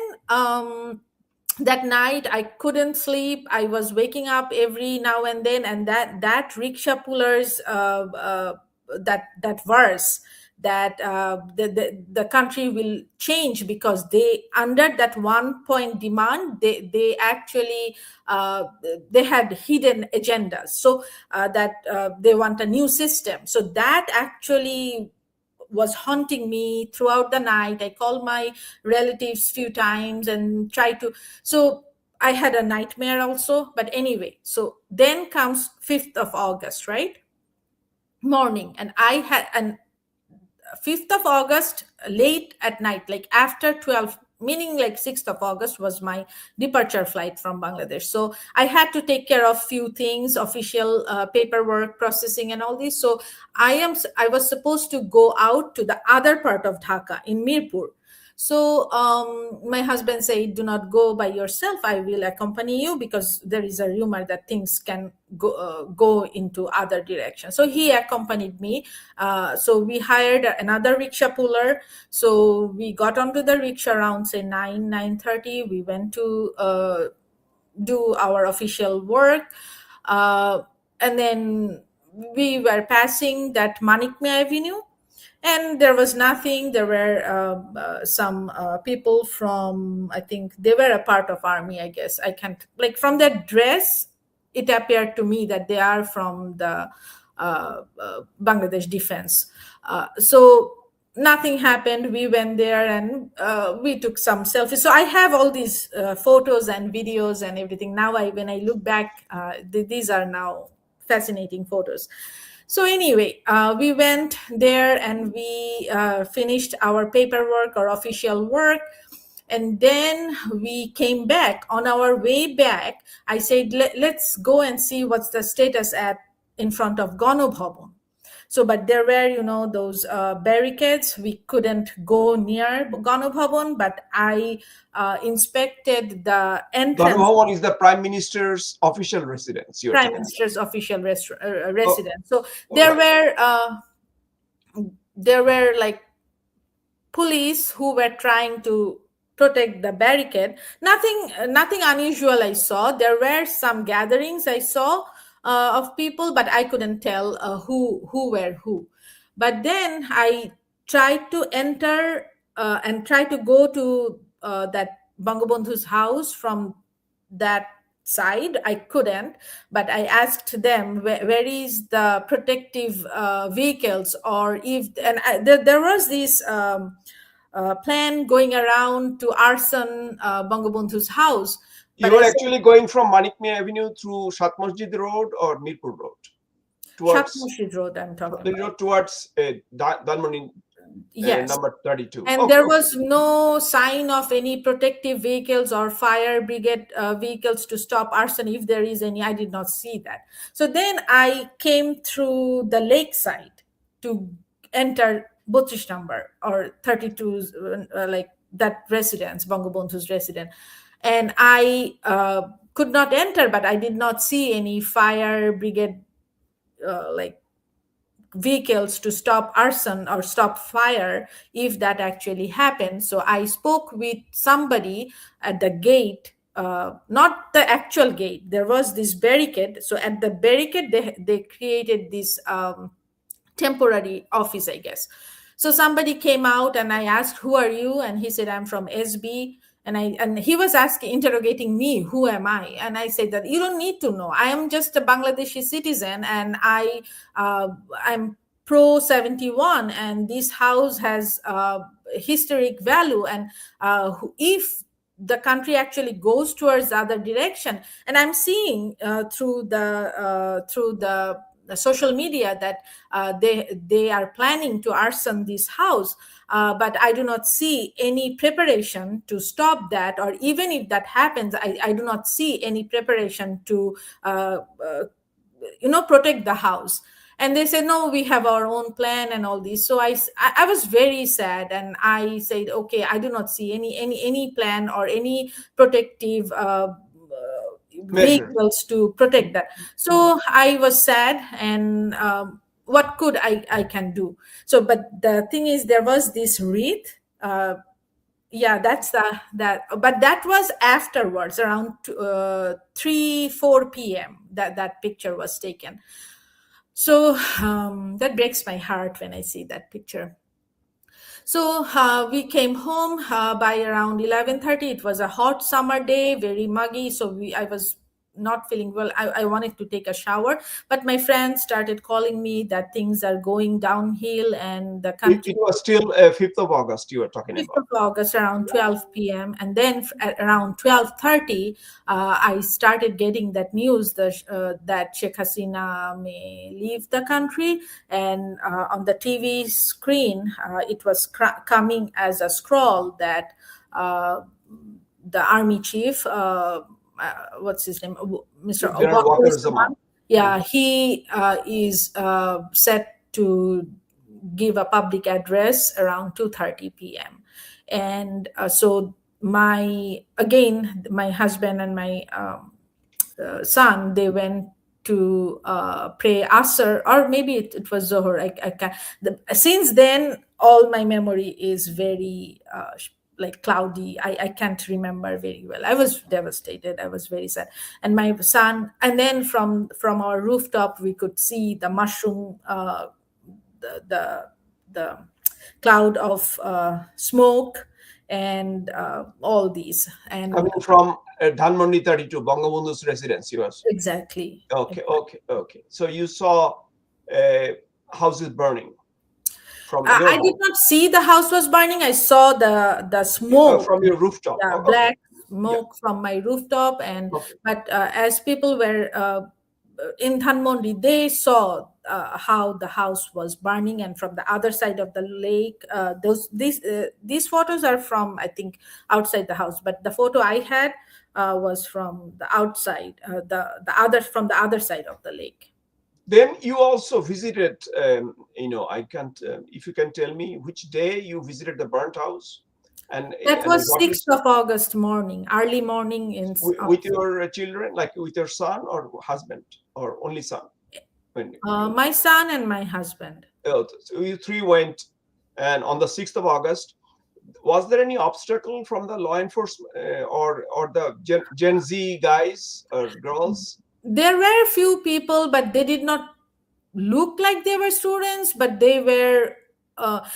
that night I couldn't sleep. I was waking up every now and then, and that rickshaw pullers that verse, that the country will change, because they, under that 1 point demand, they actually uh, they had hidden agendas. So that they want a new system. So that actually was haunting me throughout the night. I called my relatives few times and tried to. So I had a nightmare also. But anyway, so then comes 5th of August, right? Morning, and I had an 5th of August, late at night, like after 12, meaning like 6th of August was my departure flight from Bangladesh. So I had to take care of few things, official paperwork processing and all this. So I was supposed to go out to the other part of Dhaka in Mirpur. So my husband said, do not go by yourself, I will accompany you, because there is a rumor that things can go into other direction. So he accompanied me. So we hired another rickshaw puller. So we got onto the rickshaw around say 9:30. We went to do our official work, uh, and then we were passing that Manikmya Avenue, and there was nothing. There were some people from, I think they were a part of army, I guess. I can't, like, from their dress it appeared to me that they are from the Bangladesh defense. So nothing happened. We went there, and we took some selfies. So I have all these photos and videos and everything. Now when I look back, these are now fascinating photos. So anyway, we went there and we finished our paperwork, our official work, and then we came back. On our way back, I said, let's go and see what's the status at in front of Ganobhavan. So, but there were, those barricades. We couldn't go near Ganobhavan, but I inspected the entrance, Dhanmondi is the Prime Minister's official residence you're Prime talking Minister's official about. Oh, residence. So all right. there were like police who were trying to protect the barricade. Nothing unusual I saw. There were some gatherings I saw of people, but I couldn't tell who were who. But then I tried to enter and try to go to that Bangabandhu's house from that side. I couldn't, but I asked them where is the protective vehicles, or if, and there was this plan going around to arson Bangabandhu's house. You But I were said, actually going from Manikmia Avenue through Shat Masjid Road or Mirpur Road Shah towards Murshid Road I'm talking the about. road towards Dhanmondi Yes. number 32. And Okay, there okay. was no sign of any protective vehicles or fire brigade vehicles to stop arson, if there is any. I did not see that. So then I came through the lakeside to enter Botrish number or 32, like that residence, Bangabandhu's residence. And I could not enter, but I did not see any fire brigade like vehicles to stop arson or stop fire if that actually happened. So I spoke with somebody at the gate, not the actual gate. There was this barricade. So at the barricade, they created this temporary office, I guess. So somebody came out and I asked, "Who are you?" And he said, "I'm from SB." And he was asking, interrogating me, "Who am I?" And I said that you don't need to know. I am just a Bangladeshi citizen, and I'm pro 71, and this house has historic value. And if the country actually goes towards the other direction, and I'm seeing through the social media that they are planning to arson this house, but I do not see any preparation to stop that. Or even if that happens, I do not see any preparation to protect the house. And they said, "No, we have our own plan," and all this. So I was very sad, and I said, "Okay, I do not see any plan or any protective Measure. vehicles to protect that." So I was sad, and what could I can do? So, but the thing is, there was this wreath. Yeah, that's that. But that was afterwards, around 3-4 p.m. That picture was taken. So that breaks my heart when I see that picture. So we came home by around 11:30. It was a hot summer day, very muggy. So I was not feeling well. I wanted to take a shower, but my friends started calling me that things are going downhill and the It country. was still 5th of August you were talking 5th about. of August around 12 p.m. And then at around 12:30, I started getting that news that Sheikh Hasina may leave the country. And on the TV screen, it was coming as a scroll that uh, the army chief, what's his name, Mr. General Walker Zaman. Zaman, yeah, he is set to give a public address around 2:30 p.m. And so my husband and my son, they went to pray Asr, or maybe it was Zohar. I can since then all my memory is very like cloudy. I can't remember very well. I was devastated. I was very sad. And my son, and then from our rooftop we could see the mushroom, the cloud of smoke, and all these. And Coming from Dhanmondi 32, Bangabandhu's residence, you was. exactly. Okay, okay, okay. So you saw houses burning from your I did home, not see the house was burning. I saw the smoke, from your rooftop. Okay, black yeah, smoke from my rooftop. And okay. but as people were in Dhanmondi, they saw how the house was burning, and from the other side of the lake. These photos are from, I think, outside the house, but the photo I had was from the outside, the other side of the lake. Then you also visited, I can't, if you can tell me which day you visited the burnt house, That and was what you 6th of August morning, early morning with your children, like with your son or husband or only son? When you, my son and my husband. so you three went, and on the 6th of August, was there any obstacle from the law enforcement or the Gen Z guys or girls? There were a few people, but they did not look like they were students, but they were.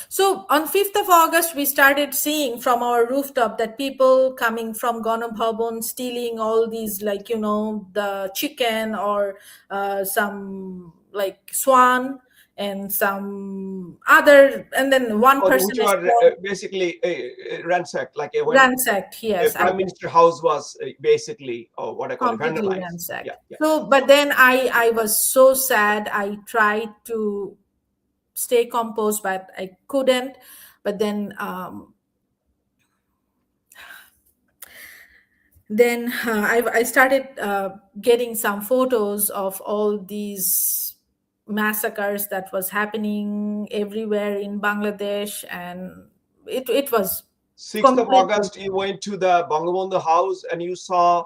So on 5th of August, we started seeing from our rooftop that people coming from Ganabhavan stealing all these, like, the chicken or some like swan and some other, and then one Or person which is were basically ransacked, like when ransacked. a Yes, I prime minister house was basically, what I call it, completely vandalized. Yeah, ransacked. yeah. So, but then I was so sad. I tried to stay composed, but I couldn't. But then I started getting some photos of all these massacres that was happening everywhere in Bangladesh, and it was 6th of completely. August, you went to the Bangabandhu house and you saw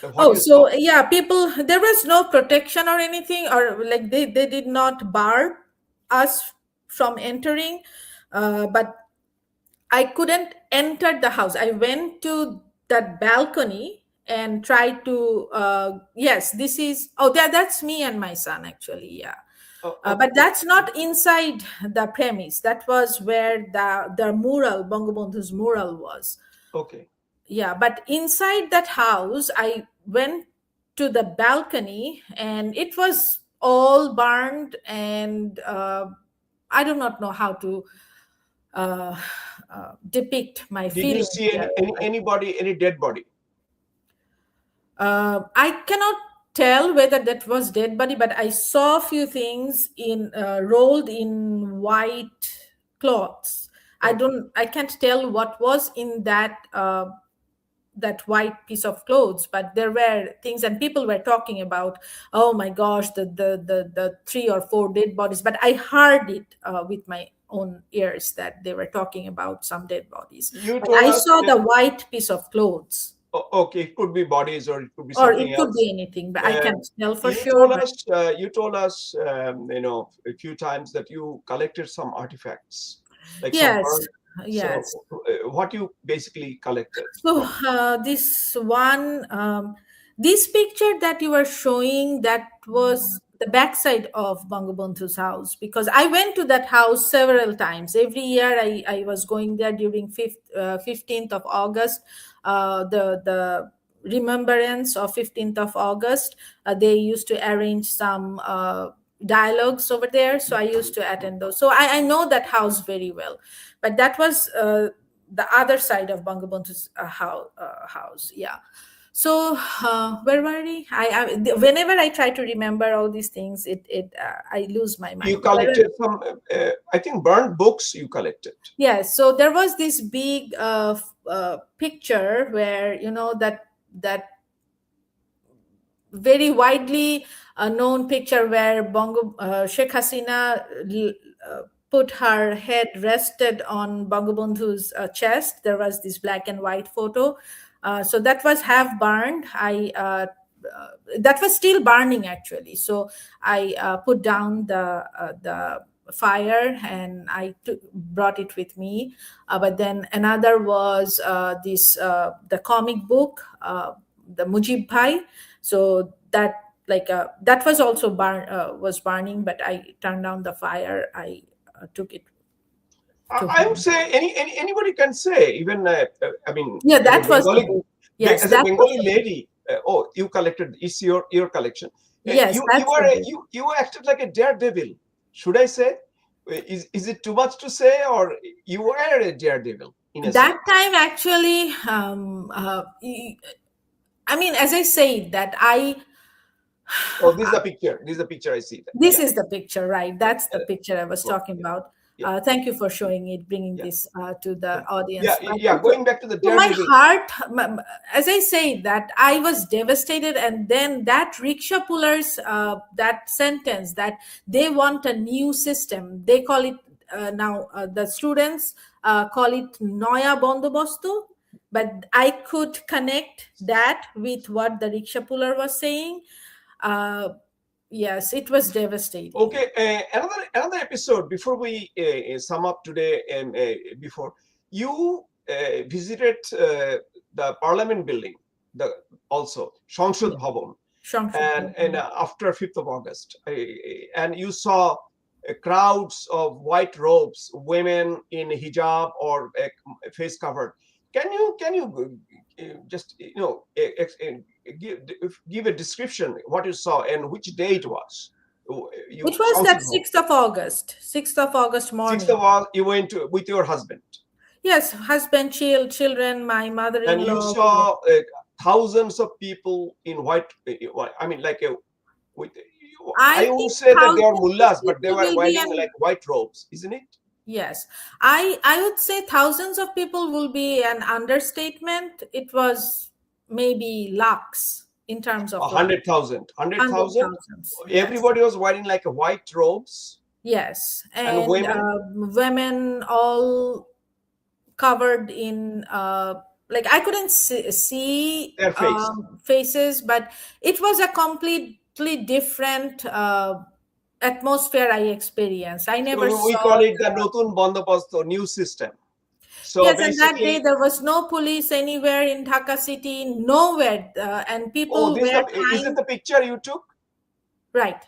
what Oh, you saw. so yeah, people, there was no protection or anything, or like they did not bar us from entering, but I couldn't enter the house. I went to that balcony and tried to. Yes, this is. Oh, that's me and my son actually. Yeah, but Okay, that's not inside the premise. That was where the mural, Bangabandhu's mural, was. okay. Yeah, but inside that house, I went to the balcony, and it was all burned, and I do not know how to uh, depict my Did you feelings see there. anybody, any dead body? I cannot tell whether that was dead body, but I saw a few things in rolled in white cloths. Okay. I can't tell what was in that white piece of clothes, but there were things, and people were talking about, oh my gosh, the 3 or 4 dead bodies, but I heard it with my own ears that they were talking about some dead bodies, You but told I us, saw the white piece of clothes, okay, it could be bodies or it could be or something it could be else. anything, but I Uh, can't tell for you sure. told But us, a few times that you collected some artifacts, like some yes, bird. So, yes. what you basically collected So from? this picture that you were showing, that was the backside of Bangabandhu's house, because I went to that house several times. Every year I was going there during 15th of August, the remembrance of 15th of August. They used to arrange some dialogues over there, so I used to attend those. So I know that house very well, but that was the other side of Bangabandhu's house. Yeah. So where were we? Whenever I try to remember all these things, I lose my You mind. collected some, I think, burned books you collected. Yes. So there was this big picture where, that very widely known picture where Sheikh Hasina put her head rested on Bangabandhu's chest. There was this black and white photo. So that was half burned. That was still burning actually. So I put down the fire, and brought it with me. But then another was the comic book, the Mujib Bhai. So that was also was burning, but I turned down the fire. I took it to I would home. say anybody can say, even I mean, Yeah, as a that was the Bengali, book. Yes, as a that was Bengali the book. lady. Oh, you collected. It's your collection. Yes, You that's were the book. you acted like a daredevil. Should I say? Is it too much to say, or you were a daredevil in a That sense? time actually, I mean, as I said, that I Oh, this is the picture. This is the picture I see that. This Yeah, is the picture, right? yeah, That's the picture I was right, talking yeah, about. yeah, Thank you for showing it, bringing yeah, this to the yeah, audience. But yeah. Going back to the to my daredevil. heart, as I say, that I was devastated, and then that rickshaw pullers, that sentence that they want a new system. They call it now. The students call it Noya Bondobosto, but I could connect that with what the rickshaw puller was saying. Uh, Yes, it was devastating. Okay, another episode before we sum up today. Before you visited the Parliament building, the also সংসদ Yeah, Bhavan, Shangshuk. and after 5th of August, and you saw crowds of white robes, women in hijab or face covered. Can you just give a description what you saw and which day it was? It You was that Shamsud, 6th of August, 6th of August 6th morning. of August, you went with your husband, Yes, husband, children, my and you mother-in-law. saw thousands of people in white. I mean, like a with. I I won't think say that they are thousands of mullahs, but they people were will be wearing an like white robes, isn't it? yes. I would say thousands of people will be an understatement. It was maybe lakhs in terms of lakhs. 100,000, hundred Hundred thousand. thousands. Yes. Everybody was wearing like a white robes, Yes. and And women, women all covered in like I couldn't see their face. faces, but it was a completely different atmosphere I experienced. I never So we saw call it the Notun Bandobasto new system. So yes, and that day basically, there was no police anywhere in Dhaka city, nowhere, and oh, people this is were is it trying the picture you took? right.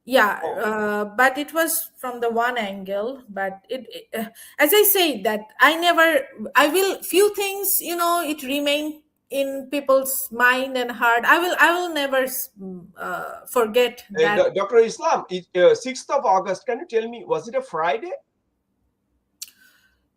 Yeah, Oh, but it was from the one angle. But as I say, that I never, I will few things, it remain in people's mind and heart. I will never forget that. Dr. Islam, 6th of August. Can you tell me, was it a Friday?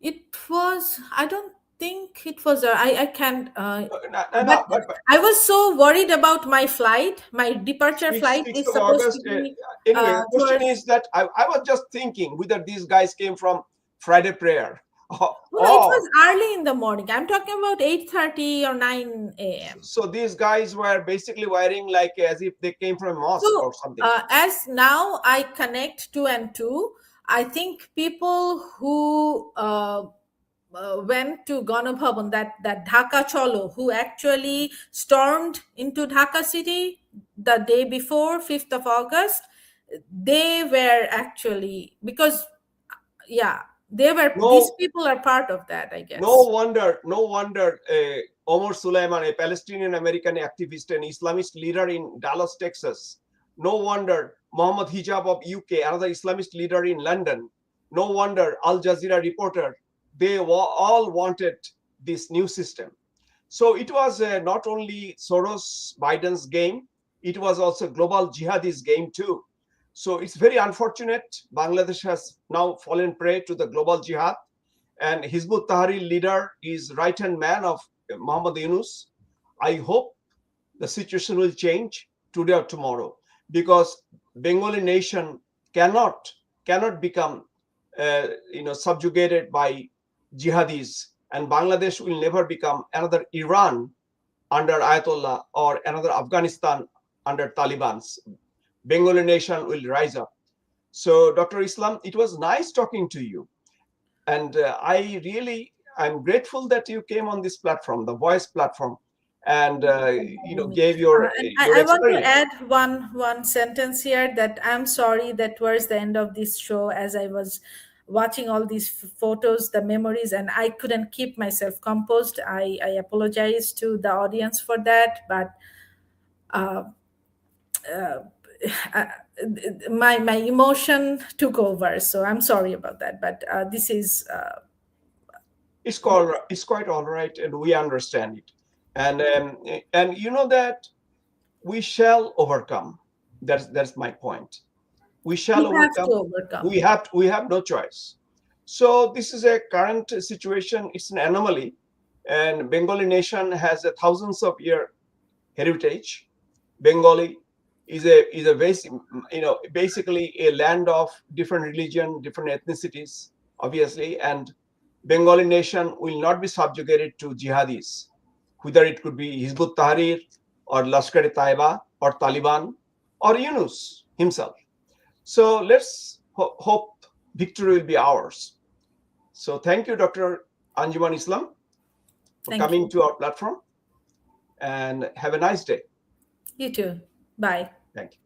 It was. I don't think it was. I can't. No, no, But no, but I was so worried about my flight. My departure flight 6th is of supposed to August. be Anyway, the question towards. is that I was just thinking whether these guys came from Friday prayer Oh no, it or was early in the morning. I'm talking about 8:30 or 9 a.m. so these guys were basically wearing like as if they came from a mosque So or something. as now I connect two and two, I think people who went to Ganabhavan, that Dhaka Cholo, who actually stormed into Dhaka city the day before 5th of August, they were actually because yeah, they were. These No, people are part of that, I no guess. wonder, no wonder. Omar Suleiman, a Palestinian American activist and Islamist leader in Dallas, Texas. No wonder Mohammed Hijab of UK, another Islamist leader in London. No wonder Al Jazeera reporter. They all wanted this new system. So it was not only Soros Biden's game, it was also global jihadist game too. So it's very unfortunate. Bangladesh has now fallen prey to the global jihad, and Hizbut Tahrir leader is right hand man of Muhammad Yunus. I hope the situation will change today or tomorrow because Bengali nation cannot become subjugated by jihadis, and Bangladesh will never become another Iran under Ayatollah or another Afghanistan under Taliban's. Bengali nation will rise up. So, Dr. Islam, it was nice talking to you, and I'm grateful that you came on this platform, the Voice platform, and gave And your I want to experience. add one sentence here that I'm sorry that towards the end of this show, as I was watching all these photos, the memories, and I couldn't keep myself composed. I apologize to the audience for that, but uh, uh, my emotion took over. So I'm sorry about that. But this is It's quite all right, and we understand it, and you know that we shall overcome. That's my point. We shall we have to overcome. overcome. We have no choice. So this is a current situation. It's an anomaly, and Bengali nation has a thousands of year heritage. Bengali is a basic, basically a land of different religion, different ethnicities, obviously, and Bengali nation will not be subjugated to jihadis, whether it could be Hizbut Tahrir or Lashkar-e-Taiba or Taliban or Yunus himself. So let's hope victory will be ours. So thank you, Dr. Anjuman Islam, for Thank coming you. to our platform, and have a nice day. You too. Bye. Thank you.